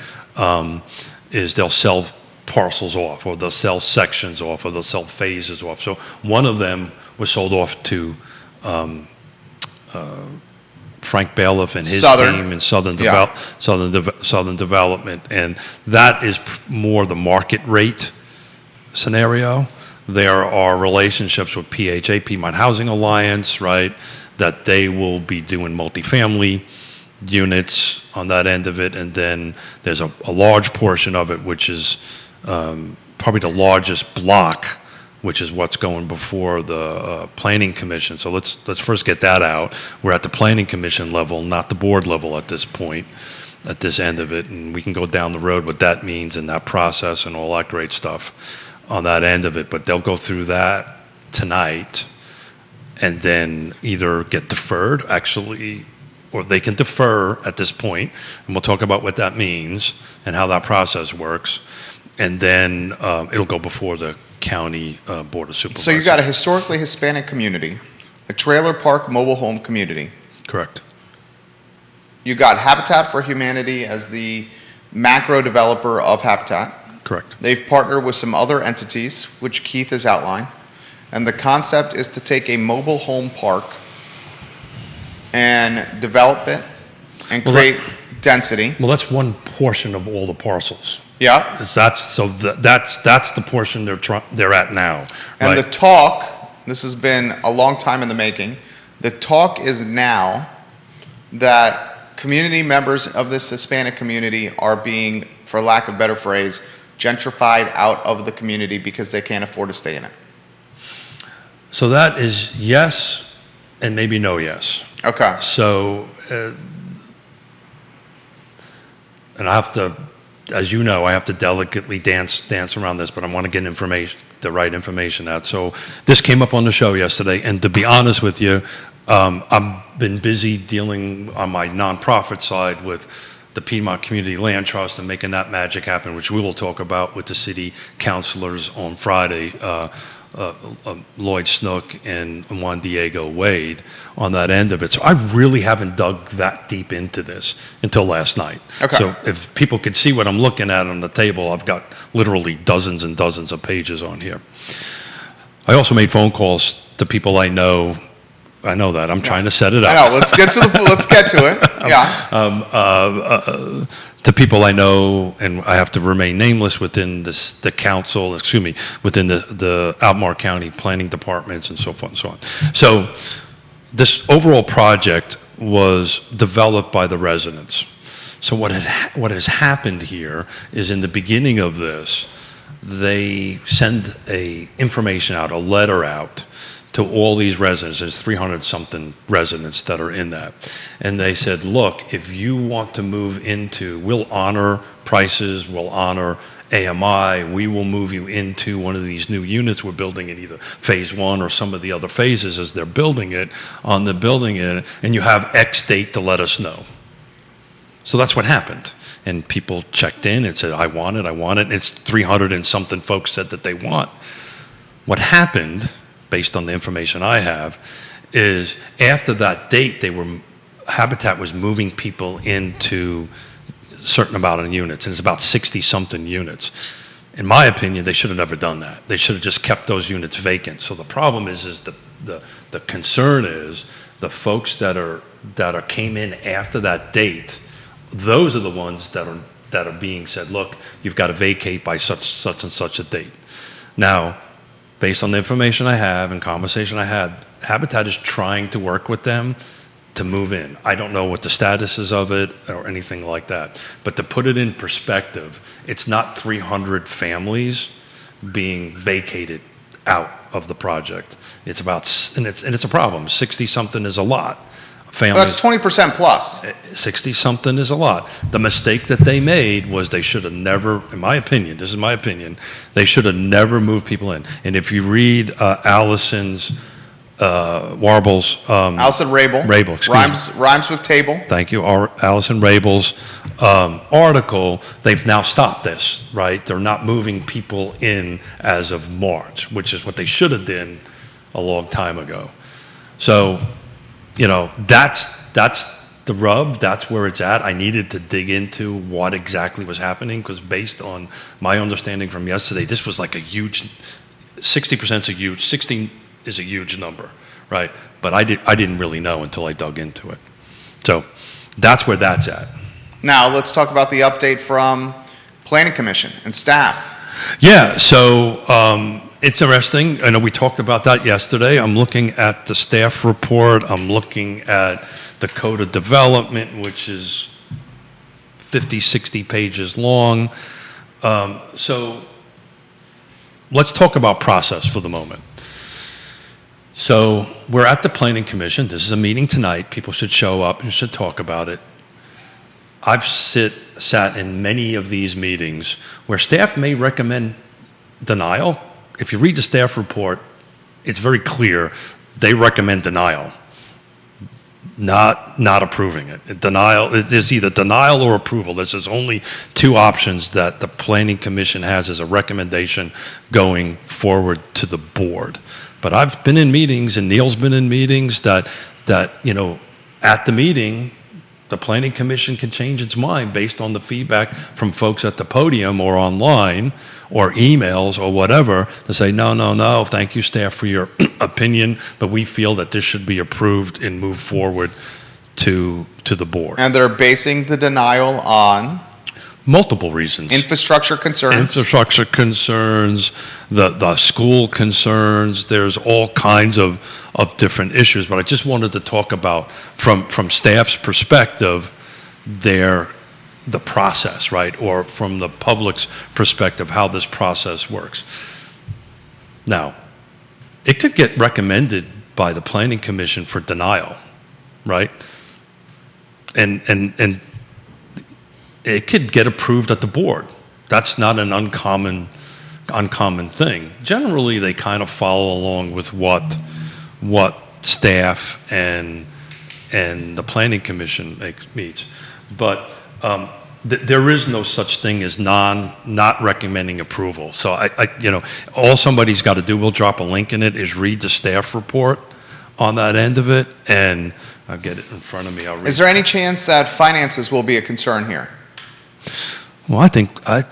Is they'll sell parcels off, or they'll sell sections off, or they'll sell phases off. So one of them was sold off to Frank Bailiff and his team in Southern Development. And that is more the market rate scenario. There are relationships with PHA, Piedmont Housing Alliance, right, that they will be doing multifamily units on that end of it, and then there's a large portion of it which is probably the largest block, which is what's going before the Planning Commission. So let's first get that out. We're at the Planning Commission level, not the board level at this point, at this end of it, and we can go down the road what that means and that process and all that great stuff on that end of it. But they'll go through that tonight and then either get deferred, actually, or they can defer at this point, and we'll talk about what that means and how that process works. And then it'll go before the county board of supervisors. So you got a historically Hispanic community, a trailer park mobile home community. Correct. You got Habitat for Humanity as the macro developer of Habitat. Correct. They've partnered with some other entities, which Keith has outlined. And the concept is to take a mobile home park and develop it and create density. Well, that's one portion of all the parcels. Yeah. That's the portion they're at now. And right? the talk, this has been a long time in the making, the talk is now that community members of this Hispanic community are being, for lack of a better phrase, gentrified out of the community because they can't afford to stay in it. So that is yes and maybe no yes. Okay. So, and I have to, as you know, I have to delicately dance around this, but I want to get the right information out. So this came up on the show yesterday, and to be honest with you, I've been busy dealing on my nonprofit side with the Piedmont Community Land Trust and making that magic happen, which we will talk about with the city councilors on Friday, Lloyd Snook and Juan Diego Wade on that end of it. So I really haven't dug that deep into this until last night. Okay. So if people could see what I'm looking at on the table, I've got literally dozens and dozens of pages on here. I also made phone calls to people I know. I know that. I'm trying to set it up. I know. Let's get to it. Yeah. To people I know, and I have to remain nameless within the council, within the Albemarle County planning departments and so forth and so on. So this overall project was developed by the residents. So what has happened here is in the beginning of this, they send information out, a letter out to all these residents. There's 300-something residents that are in that. And they said, look, if you want to move into, we'll honor prices, we'll honor AMI, we will move you into one of these new units we're building in either phase one or some of the other phases as they're building it, and you have X date to let us know. So that's what happened. And people checked in and said, I want it. And it's 300 and something folks said that they want. What happened, based on the information I have, is after that date, Habitat was moving people into a certain amount of units, and it's about 60-something units. In my opinion, they should have never done that. They should have just kept those units vacant. So the problem is the concern is the folks that came in after that date. Those are the ones that are being said, look, you've got to vacate by such and such a date. Now, based on the information I have and conversation I had, Habitat is trying to work with them to move in. I don't know what the status is of it or anything like that. But to put it in perspective, it's not 300 families being vacated out of the project. It's about, and it's a problem. 60-something is a lot. Families, That's 20% plus. 60-something is a lot. The mistake that they made was they should have never, in my opinion, this is my opinion, they should have never moved people in. And if you read Allison's, Warble's... Allison Rabel. Rabel, excuse me. Rhymes with table. Thank you. Allison Rabel's article, they've now stopped this, right? They're not moving people in as of March, which is what they should have done a long time ago. So... that's the rub. That's where it's at. I needed to dig into what exactly was happening because based on my understanding from yesterday, this was like a huge, 60% is a huge, 60 is a huge number, right? But I didn't really know until I dug into it. So that's where that's at. Now, let's talk about the update from Planning Commission and staff. Yeah, so it's interesting. I know we talked about that yesterday. I'm looking at the staff report. I'm looking at the Code of Development, which is 50, 60 pages long. So let's talk about process for the moment. So we're at the Planning Commission. This is a meeting tonight. People should show up and should talk about it. I've sat in many of these meetings where staff may recommend denial. If you read the staff report, it's very clear they recommend denial, not approving it. Denial, there's either denial or approval. There's only two options that the Planning Commission has as a recommendation going forward to the board. But I've been in meetings, and Neil's been in meetings that at the meeting, the Planning Commission can change its mind based on the feedback from folks at the podium or online or emails or whatever to say, no, thank you, staff, for your opinion, but we feel that this should be approved and move forward to the board. And they're basing the denial on Multiple reasons. infrastructure concerns. Infrastructure concerns, the school concerns, there's all kinds of different issues, but I just wanted to talk about, from staff's perspective, the process, right? Or from the public's perspective, how this process works. Now, it could get recommended by the Planning Commission for denial, right? And it could get approved at the board. That's not an uncommon thing. Generally, they kind of follow along with what staff and the Planning Commission meets. But there is no such thing as not recommending approval. So all somebody's got to do, we'll drop a link in it, is read the staff report on that end of it, and I'll get it in front of me. I'll read. Is there any chance that finances will be a concern here? Well, I think at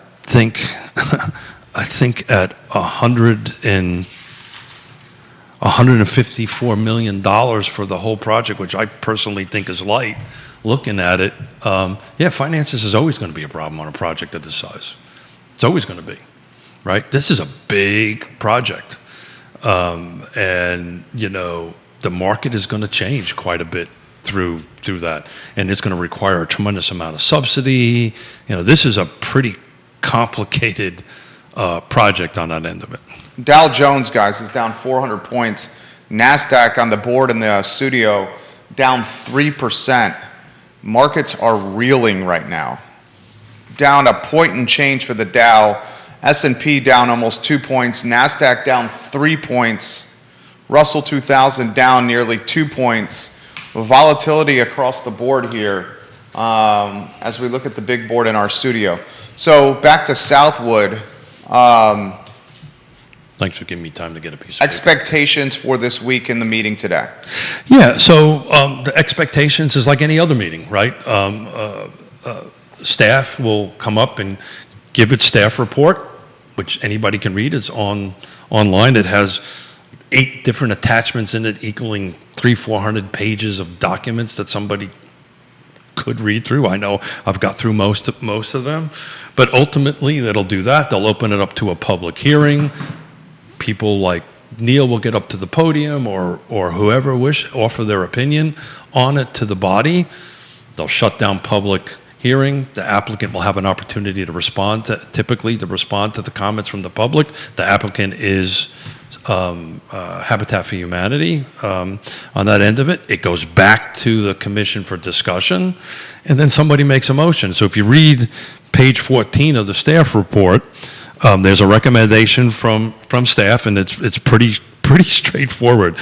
$154 million for the whole project, which I personally think is light. Looking at it, finances is always going to be a problem on a project of this size. It's always going to be, right? This is a big project, and the market is going to change quite a bit through that, and it's going to require a tremendous amount of subsidy. This is a pretty complicated project on that end of it. Dow Jones, guys, is down 400 points. NASDAQ on the board in the studio down 3%. Markets are reeling right now. Down a point and change for the Dow. S&P down almost 2 points. NASDAQ down 3 points. Russell 2000 down nearly 2 points. Volatility across the board here as we look at the big board in our studio. So back to Southwood. Thanks for giving me time to get a piece of paper. Expectations for this week in the meeting today. Yeah, so the expectations is like any other meeting, right? Staff will come up and give its staff report, which anybody can read. It's online. It has 8 different attachments in it, equaling 300-400 pages of documents that somebody could read through. I know I've got through most of them, but ultimately they'll do that. They'll open it up to a public hearing. People like Neil will get up to the podium or whoever offer their opinion on it to the body. They'll shut down public hearing. The applicant will have an opportunity to respond to the comments from the public. The applicant is Habitat for Humanity on that end of it. It goes back to the commission for discussion, and then somebody makes a motion. So if you read page 14 of the staff report, there's a recommendation from staff, and it's pretty straightforward.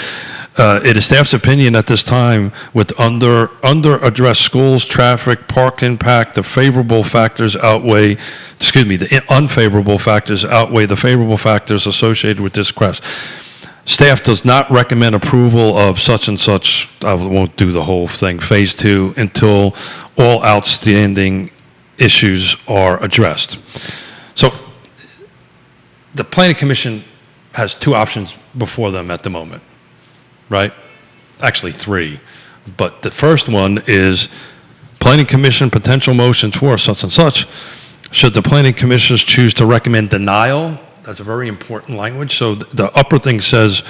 It is staff's opinion at this time with under addressed schools, traffic, park impact, the unfavorable factors outweigh the favorable factors associated with this request. Staff does not recommend approval of such and such, I won't do the whole thing, phase 2, until all outstanding issues are addressed. So the Planning Commission has 2 options before them at the moment, right? Actually 3. But the first one is Planning Commission potential motions for such and such. Should the Planning Commissioners choose to recommend denial, that's a very important language. So the upper thing says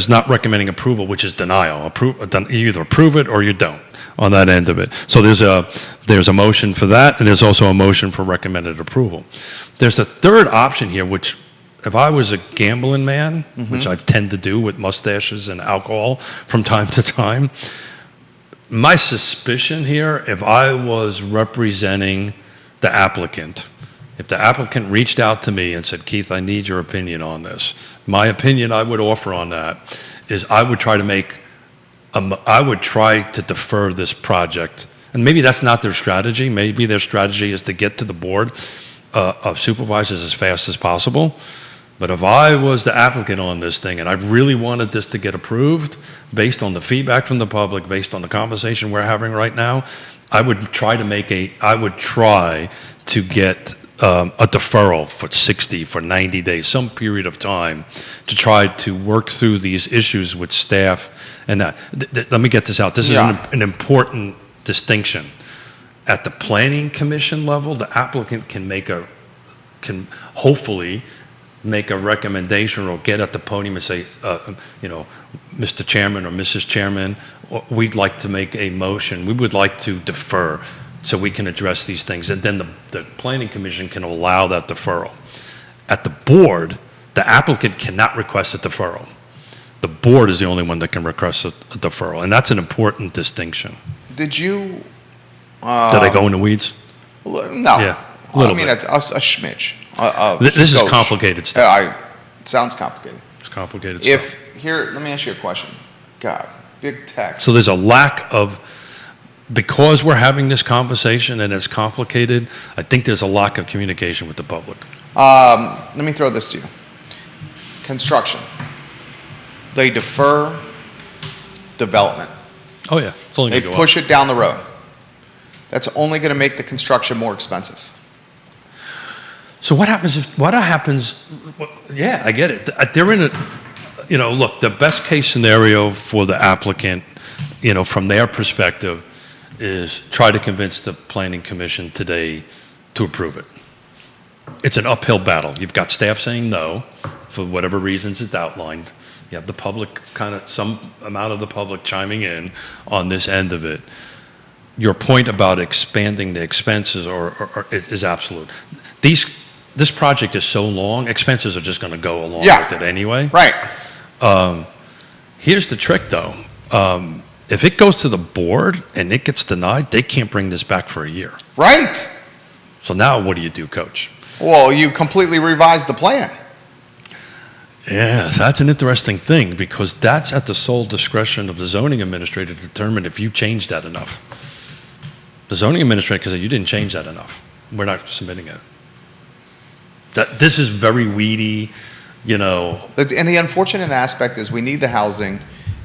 not recommending approval, which is denial. You either approve it or you don't on that end of it. So there's a motion for that, and there's also a motion for recommended approval. There's a third option here, which if I was a gambling man, which I tend to do with mustaches and alcohol from time to time, my suspicion here, if I was representing the applicant, if the applicant reached out to me and said, Keith, I need your opinion on this, my opinion I would offer on that is I would try to defer this project. And maybe that's not their strategy. Maybe their strategy is to get to the board of supervisors as fast as possible. But if I was the applicant on this thing and I really wanted this to get approved based on the feedback from the public, based on the conversation we're having right now, I would try to get a deferral for 60, for 90 days, some period of time to try to work through these issues with staff. And let me get this out. This is an important distinction. At the Planning Commission level, the applicant can hopefully make a recommendation or get at the podium and say, Mr. Chairman or Mrs. Chairman, we'd like to make a motion. We would like to defer so we can address these things. And then the Planning Commission can allow that deferral. At the board, the applicant cannot request a deferral. The board is the only one that can request a deferral. And that's an important distinction. Did you... Did I go in the weeds? No. Yeah, a little bit. A smidge. This is complicated stuff. It sounds complicated. It's complicated stuff. Let me ask you a question. God, big text. So there's a lack of, because we're having this conversation and it's complicated, I think there's a lack of communication with the public. Let me throw this to you. Construction. They defer development. Oh yeah, it's only They going to go push up. it down the road. That's only going to make the construction more expensive. So what happens? Yeah, I get it. They're in look, the best case scenario for the applicant, from their perspective, is try to convince the Planning Commission today to approve it. It's an uphill battle. You've got staff saying no, for whatever reasons it's outlined. You have the public, some amount of the public chiming in on this end of it. Your point about expanding the expenses is absolute. this project is so long, expenses are just going to go along Yeah. with it anyway. Right. Here's the trick, though. If it goes to the board and it gets denied, they can't bring this back for a year. Right. So now what do you do, Coach? Well, you completely revised the plan. Yes, that's an interesting thing because that's at the sole discretion of the zoning administrator to determine if you changed that enough. The zoning administrator can say, you didn't change that enough. We're not submitting it. This is very weedy, And the unfortunate aspect is we need the housing,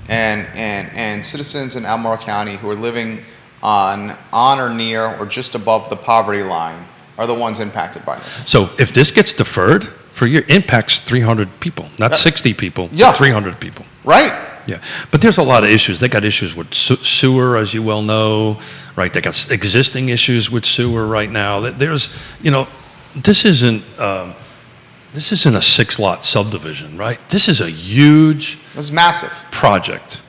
and citizens in Albemarle County who are living on or near or just above the poverty line are the ones impacted by this. So if this gets deferred for a year, impacts 300 people, not 60 people, Yeah. but 300 people. Right. Yeah, but there's a lot of issues. They got issues with sewer, as you well know, right? They got existing issues with sewer right now. There's, this isn't a 6-lot subdivision, right? This is a huge It's massive. project,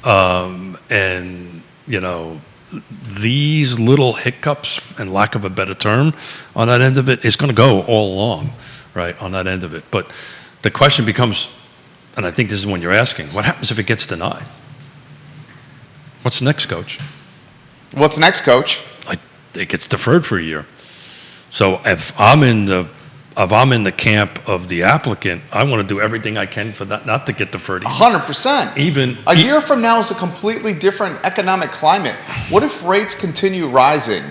and these little hiccups, and lack of a better term, on that end of it is going to go all along, right? On that end of it, but the question becomes. And I think this is when you're asking, what happens if it gets denied? What's next, Coach? What's next, Coach? It gets deferred for a year. So if I'm in the camp of the applicant, I want to do everything I can for that not to get deferred. 100%. Even A year from now is a completely different economic climate. What if rates continue rising?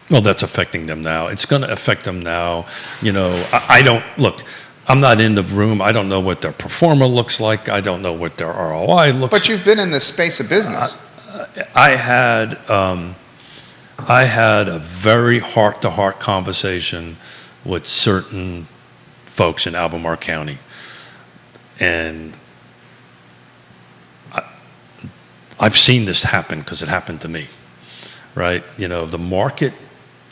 Well, that's affecting them now. It's going to affect them now. I don't look. I'm not in the room. I don't know what their performer looks like. I don't know what their ROI looks like. But you've been in this space of business. I had a very heart-to-heart conversation with certain folks in Albemarle County, and I've seen this happen because it happened to me, right? The market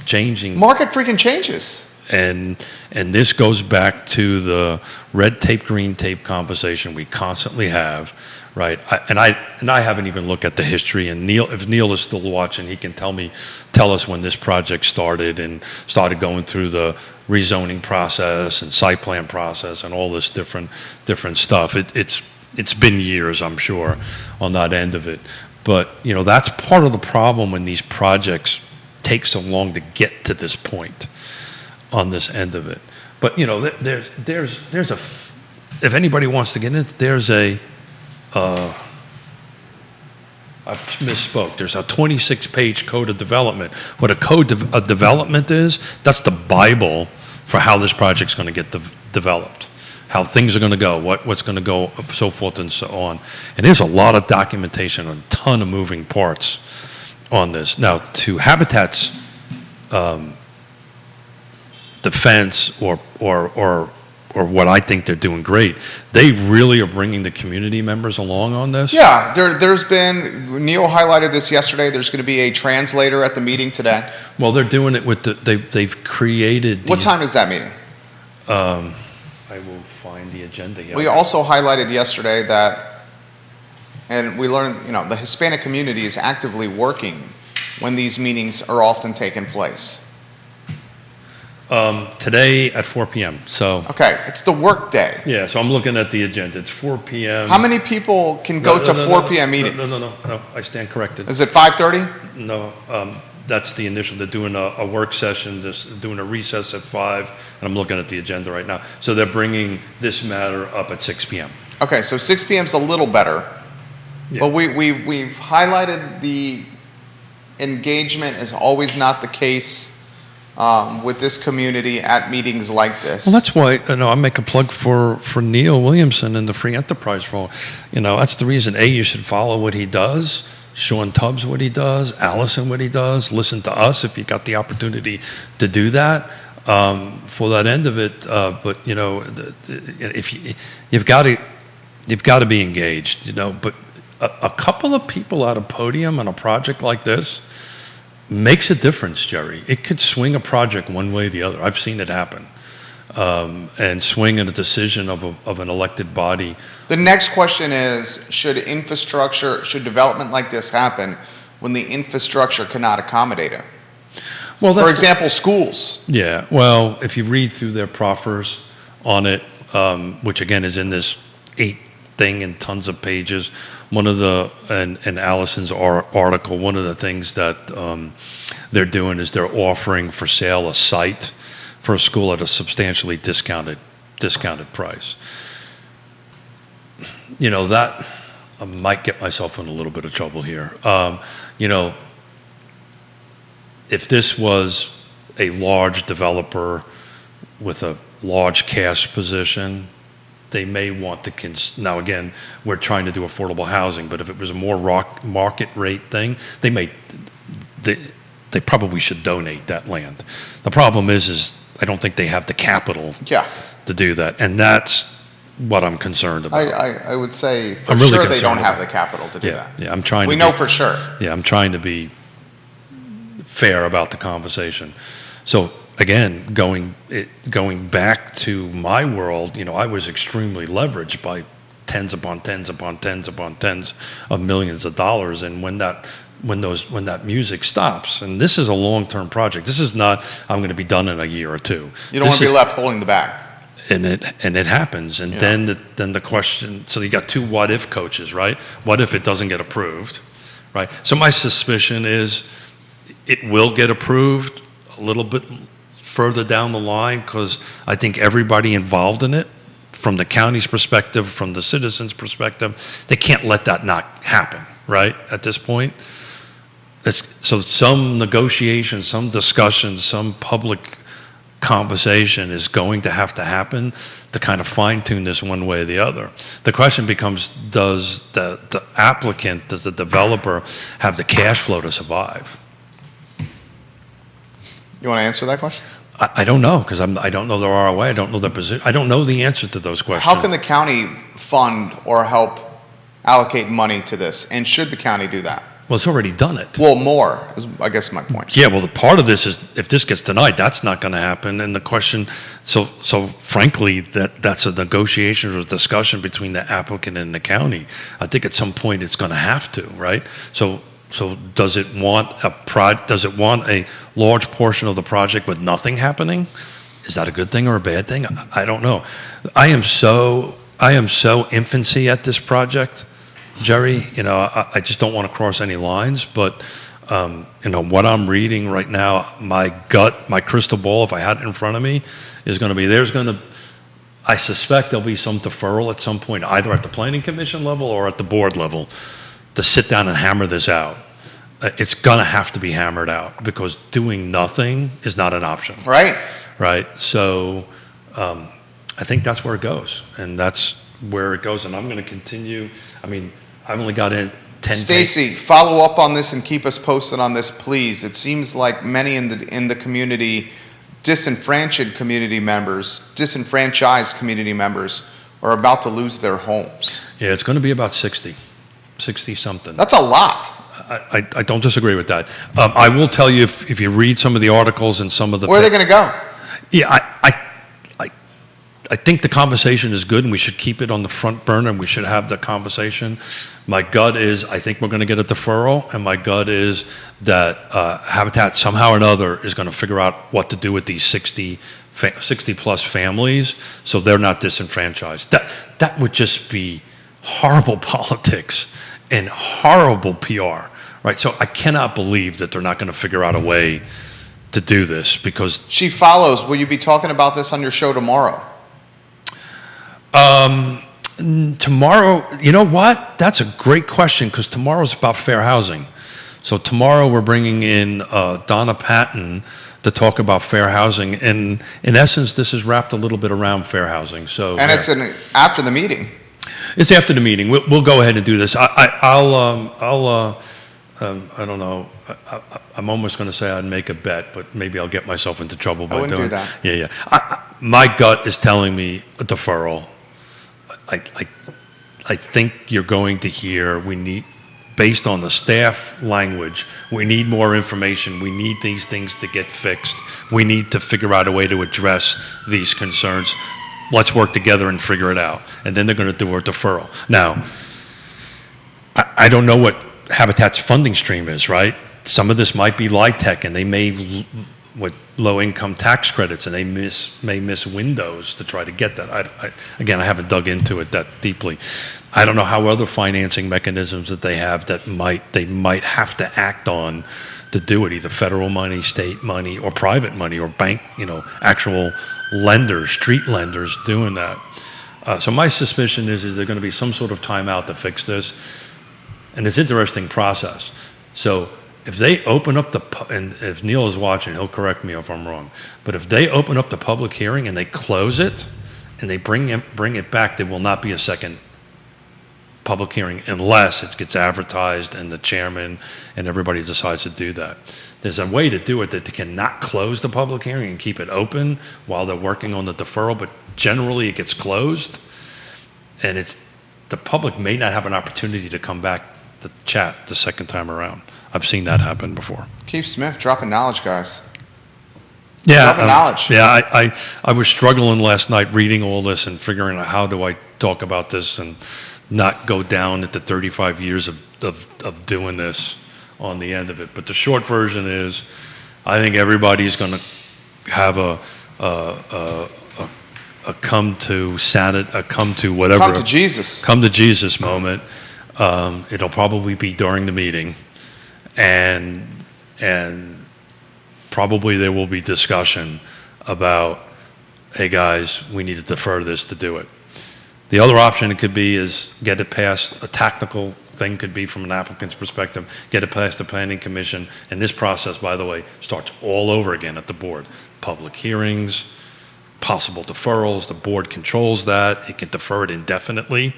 changing. Market freaking changes. And this goes back to the red tape, green tape conversation we constantly have, right? I haven't even looked at the history. And if Neil is still watching, he can tell us when this project started and started going through the rezoning process and site plan process and all this different stuff. It's been years, I'm sure, on that end of it. But that's part of the problem when these projects take so long to get to this point. On this end of it, but there's if anybody wants to get in, there's I misspoke. There's a 26-page code of development. What a code of development is, that's the Bible for how this project's going to get developed, how things are going to go, what's going to go, so forth and so on. And there's a lot of documentation, a ton of moving parts on this. Now, to Habitat's defense or what I think they're doing great, they really are bringing the community members along on this. Yeah, there's been, Neil highlighted this yesterday, there's going to be a translator at the meeting today. Well, they're doing it with they've created. What time is that meeting? I will find the agenda here. We also highlighted yesterday that, and we learned, the Hispanic community is actively working when these meetings are often taking place. Today at 4 p.m. So. Okay, it's the work day. Yeah, so I'm looking at the agenda. It's 4 p.m. How many people can go to 4 p.m. meetings? No, I stand corrected. Is it 5:30? No, that's the initial. They're doing a work session, just doing a recess at 5, and I'm looking at the agenda right now. So they're bringing this matter up at 6 p.m. Okay, so 6 p.m. is a little better. Yeah. But we've highlighted the engagement is always not the case with this community at meetings like this. Well, that's why I make a plug for Neil Williamson and the Free Enterprise Forum. That's the reason you should follow what he does. Sean Tubbs what he does, Allison what he does. Listen to us if you got the opportunity to do that. For that end of it, but if you've got to be engaged. But a couple of people at a podium on a project like this makes a difference, Jerry. It could swing a project one way or the other. I've seen it happen, and swing in a decision of an elected body. The next question is, should development like this happen when the infrastructure cannot accommodate it? Well, For that's- example, schools. Yeah, well, if you read through their proffers on it, which again is in this 8 thing and tons of pages, one of the, and Allison's article, one of the things that they're doing is they're offering for sale a site for a school at a substantially discounted price. You know, that, I might get myself in a little bit of trouble here. You know, if this was a large developer with a large cash position, they may want to, now again, we're trying to do affordable housing, but if it was a more market rate thing, they probably should donate that land. The problem is I don't think they have the capital Yeah. to do that, and that's what I'm concerned about. I would say for I'm really sure they don't concerned have about the capital to do Yeah, that. yeah, I'm trying We to know be- for sure. Yeah, I'm trying to be fair about the conversation. So again, going back to my world, you know, I was extremely leveraged by tens upon tens upon tens upon tens of millions of dollars, and when that music stops, and this is a long-term project. This is not I'm going to be done in a year or two. You don't want to be left holding the bag. And it happens, and Yeah. then the question. So you got 2 what if coaches, right? What if it doesn't get approved, right? So my suspicion is it will get approved a little bit further down the line, because I think everybody involved in it, from the county's perspective, from the citizens' perspective, they can't let that not happen, right? At this point, so some negotiation, some discussion, some public conversation is going to have to happen to kind of fine-tune this one way or the other. The question becomes, does the applicant, does the developer have the cash flow to survive? You want to answer that question? I don't know, because I don't know their ROI, I don't know their position, I don't know the answer to those questions. How can the county fund or help allocate money to this? And should the county do that? Well, it's already done it. Well, more is, I guess, my point. Yeah, well, the part of this is, if this gets denied, that's not going to happen. And the question, so frankly, that's a negotiation or a discussion between the applicant and the county. I think at some point it's going to have to, right? So does it want a large portion of the project with nothing happening? Is that a good thing or a bad thing? I don't know. I am so infancy at this project, Jerry. You know, I just don't want to cross any lines, but you know, what I'm reading right now, my gut, my crystal ball, if I had it in front of me, is going to be, I suspect there'll be some deferral at some point, either at the planning commission level or at the board level, to sit down and hammer this out. It's going to have to be hammered out, because doing nothing is not an option. Right? Right? So I think that's where it goes, and that's where it goes, and I'm going to continue. I mean, I've only got in 10 Stacy, follow up on this and keep us posted on this, please. It seems like many in the community, disenfranchised community members are about to lose their homes. Yeah, it's going to be about 60 something. That's a lot. I don't disagree with that. I will tell you, if you read some of the articles and some of the... Where are they going to go? Yeah, I think the conversation is good, and we should keep it on the front burner, and we should have the conversation. My gut is, I think we're going to get a deferral, and my gut is that Habitat somehow or another is going to figure out what to do with these 60 plus families, so they're not disenfranchised. That would just be horrible politics and horrible PR, right? So I cannot believe that they're not going to figure out a way to do this, because She follows. Will you be talking about this on your show tomorrow? tomorrow, you know what? That's a great question, because tomorrow's about fair housing. So tomorrow we're bringing in Donna Patton to talk about fair housing, and in essence, this is wrapped a little bit around fair housing. So And it's after the meeting. It's after the meeting. We'll go ahead and do this. I don't know. I'm almost going to say I'd make a bet, but maybe I'll get myself into trouble by wouldn't doing do that. Yeah. My gut is telling me a deferral. I think you're going to hear, we need, based on the staff language, we need more information. We need these things to get fixed. We need to figure out a way to address these concerns. Let's work together and figure it out. And then they're going to do a deferral. Now, I don't know what Habitat's funding stream is, right? some of this might be LIHTC, and they may, with low-income tax credits, and they may miss windows to try to get that. Again, I haven't dug into it that deeply. I don't know how other financing mechanisms that they have that they might have to act on to do it, either federal money, state money, or private money, or bank, actual lenders, street lenders doing that. So my suspicion is there going to be some sort of timeout to fix this, and it's an interesting process. So if they open up and if Neil is watching, he'll correct me if I'm wrong, but if they open up the public hearing and they close it and they bring it back, there will not be a second public hearing unless it gets advertised and the chairman and everybody decides to do that. There's a way to do it that they cannot close the public hearing and keep it open while they're working on the deferral, but generally it gets closed, and the public may not have an opportunity to come back to chat the second time around. I've seen that happen before. Keith Smith, dropping knowledge, guys. Yeah, Dropping knowledge. Yeah, I was struggling last night reading all this and figuring out how do I talk about this and not go down at the 35 years of doing this on the end of it. But the short version is, I think everybody's going to have a come to whatever. Come to Jesus. Come to Jesus moment. It'll probably be during the meeting, and probably there will be discussion about, hey guys, we need to defer this to do it. The other option it could be is get it past, a tactical thing could be from an applicant's perspective, get it past the planning commission, and this process, by the way, starts all over again at the board. Public hearings, possible deferrals, the board controls that, it can defer it indefinitely.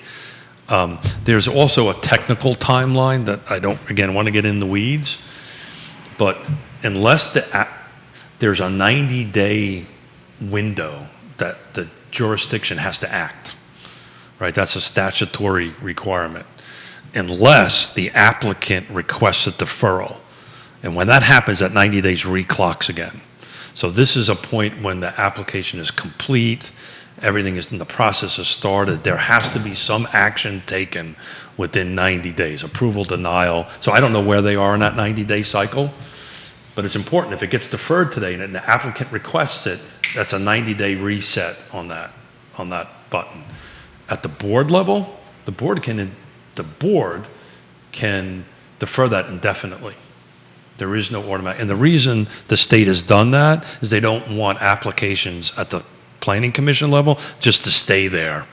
There's also a technical timeline that I don't, again, want to get in the weeds, but unless there's a 90-day window that the jurisdiction has to act, right? That's a statutory requirement, unless the applicant requests a deferral. And when that happens, that 90 days reclocks again. So this is a point when the application is complete, everything is in the process has started, there has to be some action taken within 90 days, approval, denial. So I don't know where they are in that 90-day cycle, but it's important. If it gets deferred today and the applicant requests it, that's a 90-day reset on that button. At the board level, the board can defer that indefinitely. There is no automatic. And the reason the state has done that is they don't want applications at the planning commission level just to stay there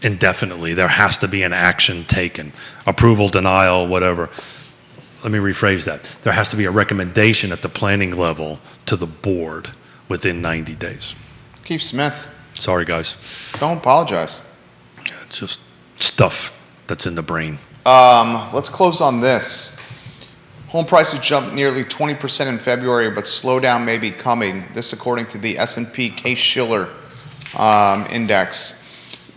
indefinitely. There has to be an action taken, approval, denial, whatever. Let me rephrase that. There has to be a recommendation at the planning level to the board within 90 days. Keith Smith. Sorry, guys. Don't apologize. It's just stuff that's in the brain. Let's close on this. Home prices jumped nearly 20% in February, but slowdown may be coming. This according to the S&P Case-Shiller index.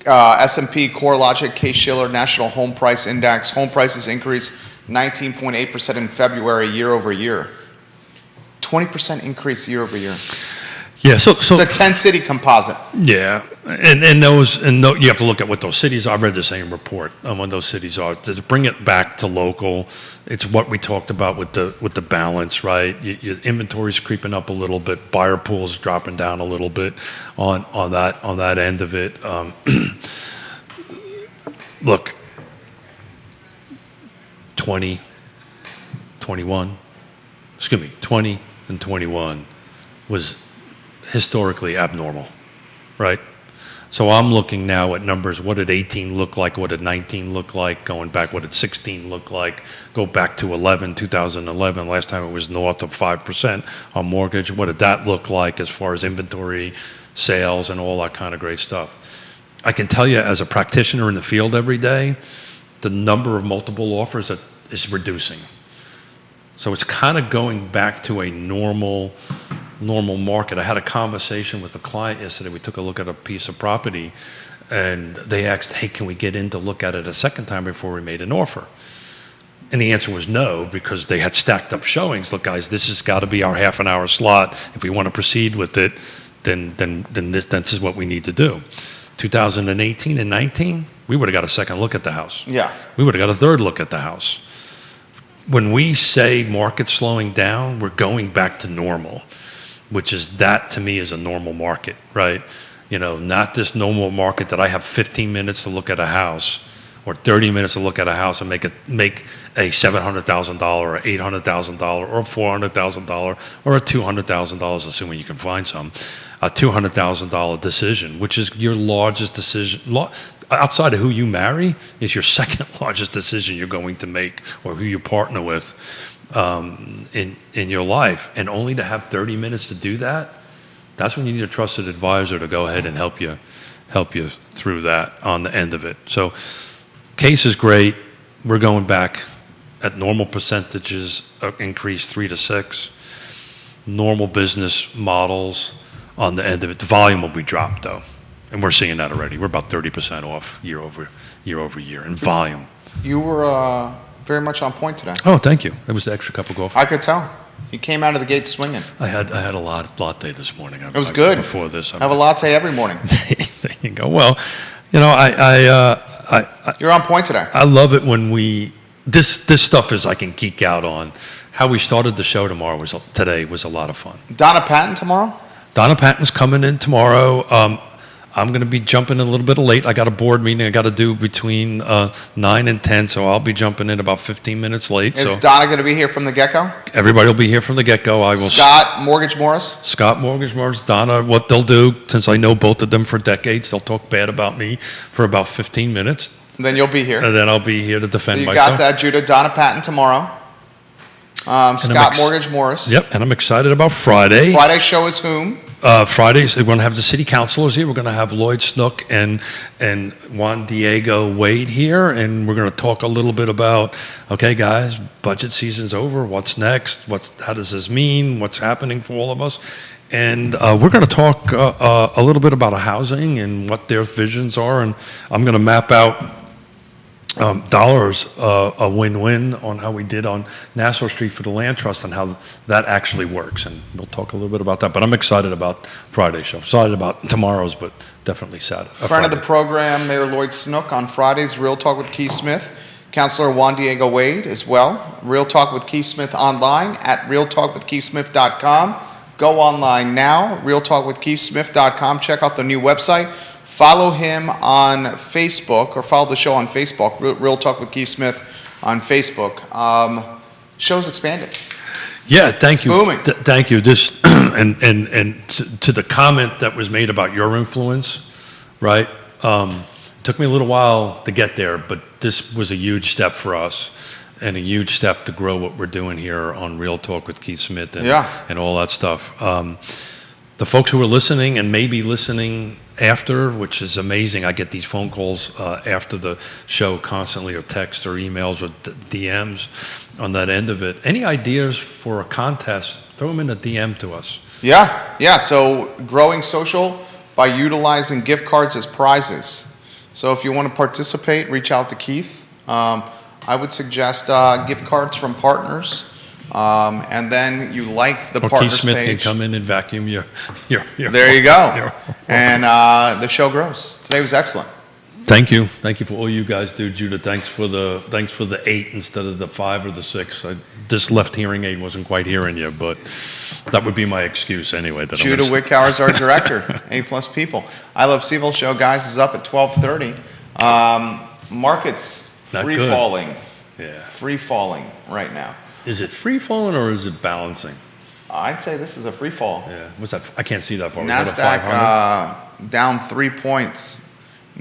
S&P CoreLogic Case-Shiller National Home Price Index. Home prices increased 19.8% in February year over year. 20% increase year over year. Yeah, so It's a 10-city composite. yeah, and you have to look at what those cities are. I read the same report on what those cities are. To bring it back to local, it's what we talked about with the balance, right? Your inventory's creeping up a little bit, buyer pool's dropping down a little bit on that end of it. Look, 20 and 21 was historically abnormal, right? So I'm looking now at numbers. What did 18 look like? What did 19 look like? Going back, what did 16 look like? Go back to 2011. Last time it was north of 5% on mortgage. What did that look like as far as inventory, sales, and all that kind of great stuff? I can tell you as a practitioner in the field every day, the number of multiple offers is reducing. So it's kind of going back to a normal market. I had a conversation with a client yesterday. We took a look at a piece of property, and they asked, hey, can we get in to look at it a second time before we made an offer? And the answer was no, because they had stacked up showings. Look, guys, this has got to be our half an hour slot. If we want to proceed with it, then this is what we need to do. 2018 and 19, we would have got a second look at the house. Yeah. We would have got a third look at the house. when we say market slowing down, we're going back to normal, which is that to me is a normal market, right? You know, not this normal market that I have 15 minutes to look at a house or 30 minutes to look at a house and make a $700,000 or $800,000 or $400,000 or a $200,000, assuming you can find some, a $200,000 decision, which is your largest decision. Outside of who you marry, is your second largest decision you're going to make, or who you partner with in your life. And only to have 30 minutes to do that, that's when you need a trusted advisor to go ahead and help you through that on the end of it. So case is great. We're going back at normal percentages, increase 3 to 6. Normal business models on the end of it. The volume will be dropped though. And we're seeing that already. We're about 30% off year over year in volume. You were very much on point today. Oh, thank you. That was the extra cup of coffee. I could tell. You came out of the gate swinging. I had a latte this morning. It was good. Before this, I have a latte every morning. There you go. Well, you know, You're on point today. I love it when this stuff is I can geek out on. How we started the show today was a lot of fun. Donna Patton tomorrow? Donna Patton's coming in tomorrow. I'm going to be jumping in a little bit late. I got a board meeting I got to do between 9 and 10, so I'll be jumping in about 15 minutes late. Is so Donna going to be here from the get-go? Everybody will be here from the get-go. Scott Mortgage Morris? Scott Mortgage Morris, Donna, what they'll do, since I know both of them for decades, they'll talk bad about me for about 15 minutes. And then you'll be here. And then I'll be here to defend So you myself. got that, Judah. Donna Patton tomorrow. Scott Mortgage Morris. Yep, and I'm excited about Friday. Friday show is whom? Fridays, we're going to have the city councilors here. We're going to have Lloyd Snook and Juan Diego Wade here, and we're going to talk a little bit about, okay, guys, budget season's over. What's next? How does this mean? What's happening for all of us? And we're going to talk a little bit about housing and what their visions are, and I'm going to map out dollars, a win-win on how we did on Nassau Street for the land trust and how that actually works. And we'll talk a little bit about that. But I'm excited about Friday's show. Excited about tomorrow's, but definitely Saturday. Friend of the program, Mayor Lloyd Snook on Fridays, Real Talk with Keith Smith. Councilor Juan Diego Wade as well. Real Talk with Keith Smith online at realtalkwithkeithsmith.com. Go online now, realtalkwithkeithsmith.com. Check out the new website. Follow him on Facebook, or follow the show on Facebook, Real Talk with Keith Smith on Facebook. Show's expanding. Yeah, thank you. Booming. Thank you. This and to the comment that was made about your influence, right? Took me a little while to get there, but this was a huge step for us and a huge step to grow what we're doing here on Real Talk with Keith Smith and all that stuff. The folks who are listening and maybe listening after, which is amazing. I get these phone calls after the show constantly, or text or emails or DMs on that end of it. Any ideas for a contest, throw them in a DM to us. Yeah. So growing social by utilizing gift cards as prizes. So if you want to participate, reach out to Keith. I would suggest gift cards from partners. And then you like the partners Keith Smith page. can come in and vacuum your There you go. And the show grows. Today was excellent. Thank you for all you guys do, Judah. Thanks for the 8 instead of the 5 or the 6. This left hearing aid wasn't quite hearing you, but that would be my excuse anyway. Judah Wickower is our director. A+ people. I Love CVille show, guys, is up at 12:30. Market's free falling. Yeah. Free falling right now. Is it free falling or is it balancing? I'd say this is a free fall. Yeah. What's that? I can't see that far. NASDAQ down 3 points.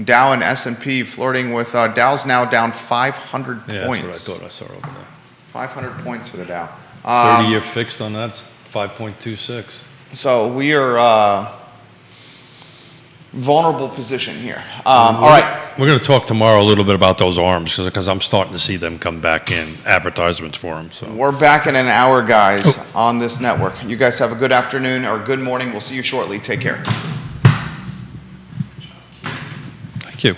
Dow and S&P flirting with Dow's now down 500 yeah, points. That's what I thought I saw over there. 500 points for the Dow. 30-year fixed on that, 5.26. So we are vulnerable position here. All right. We're going to talk tomorrow a little bit about those arms because I'm starting to see them come back in, advertisements for them. So we're back in an hour, guys, on this network. You guys have a good afternoon or good morning. We'll see you shortly. Take care. Thank you.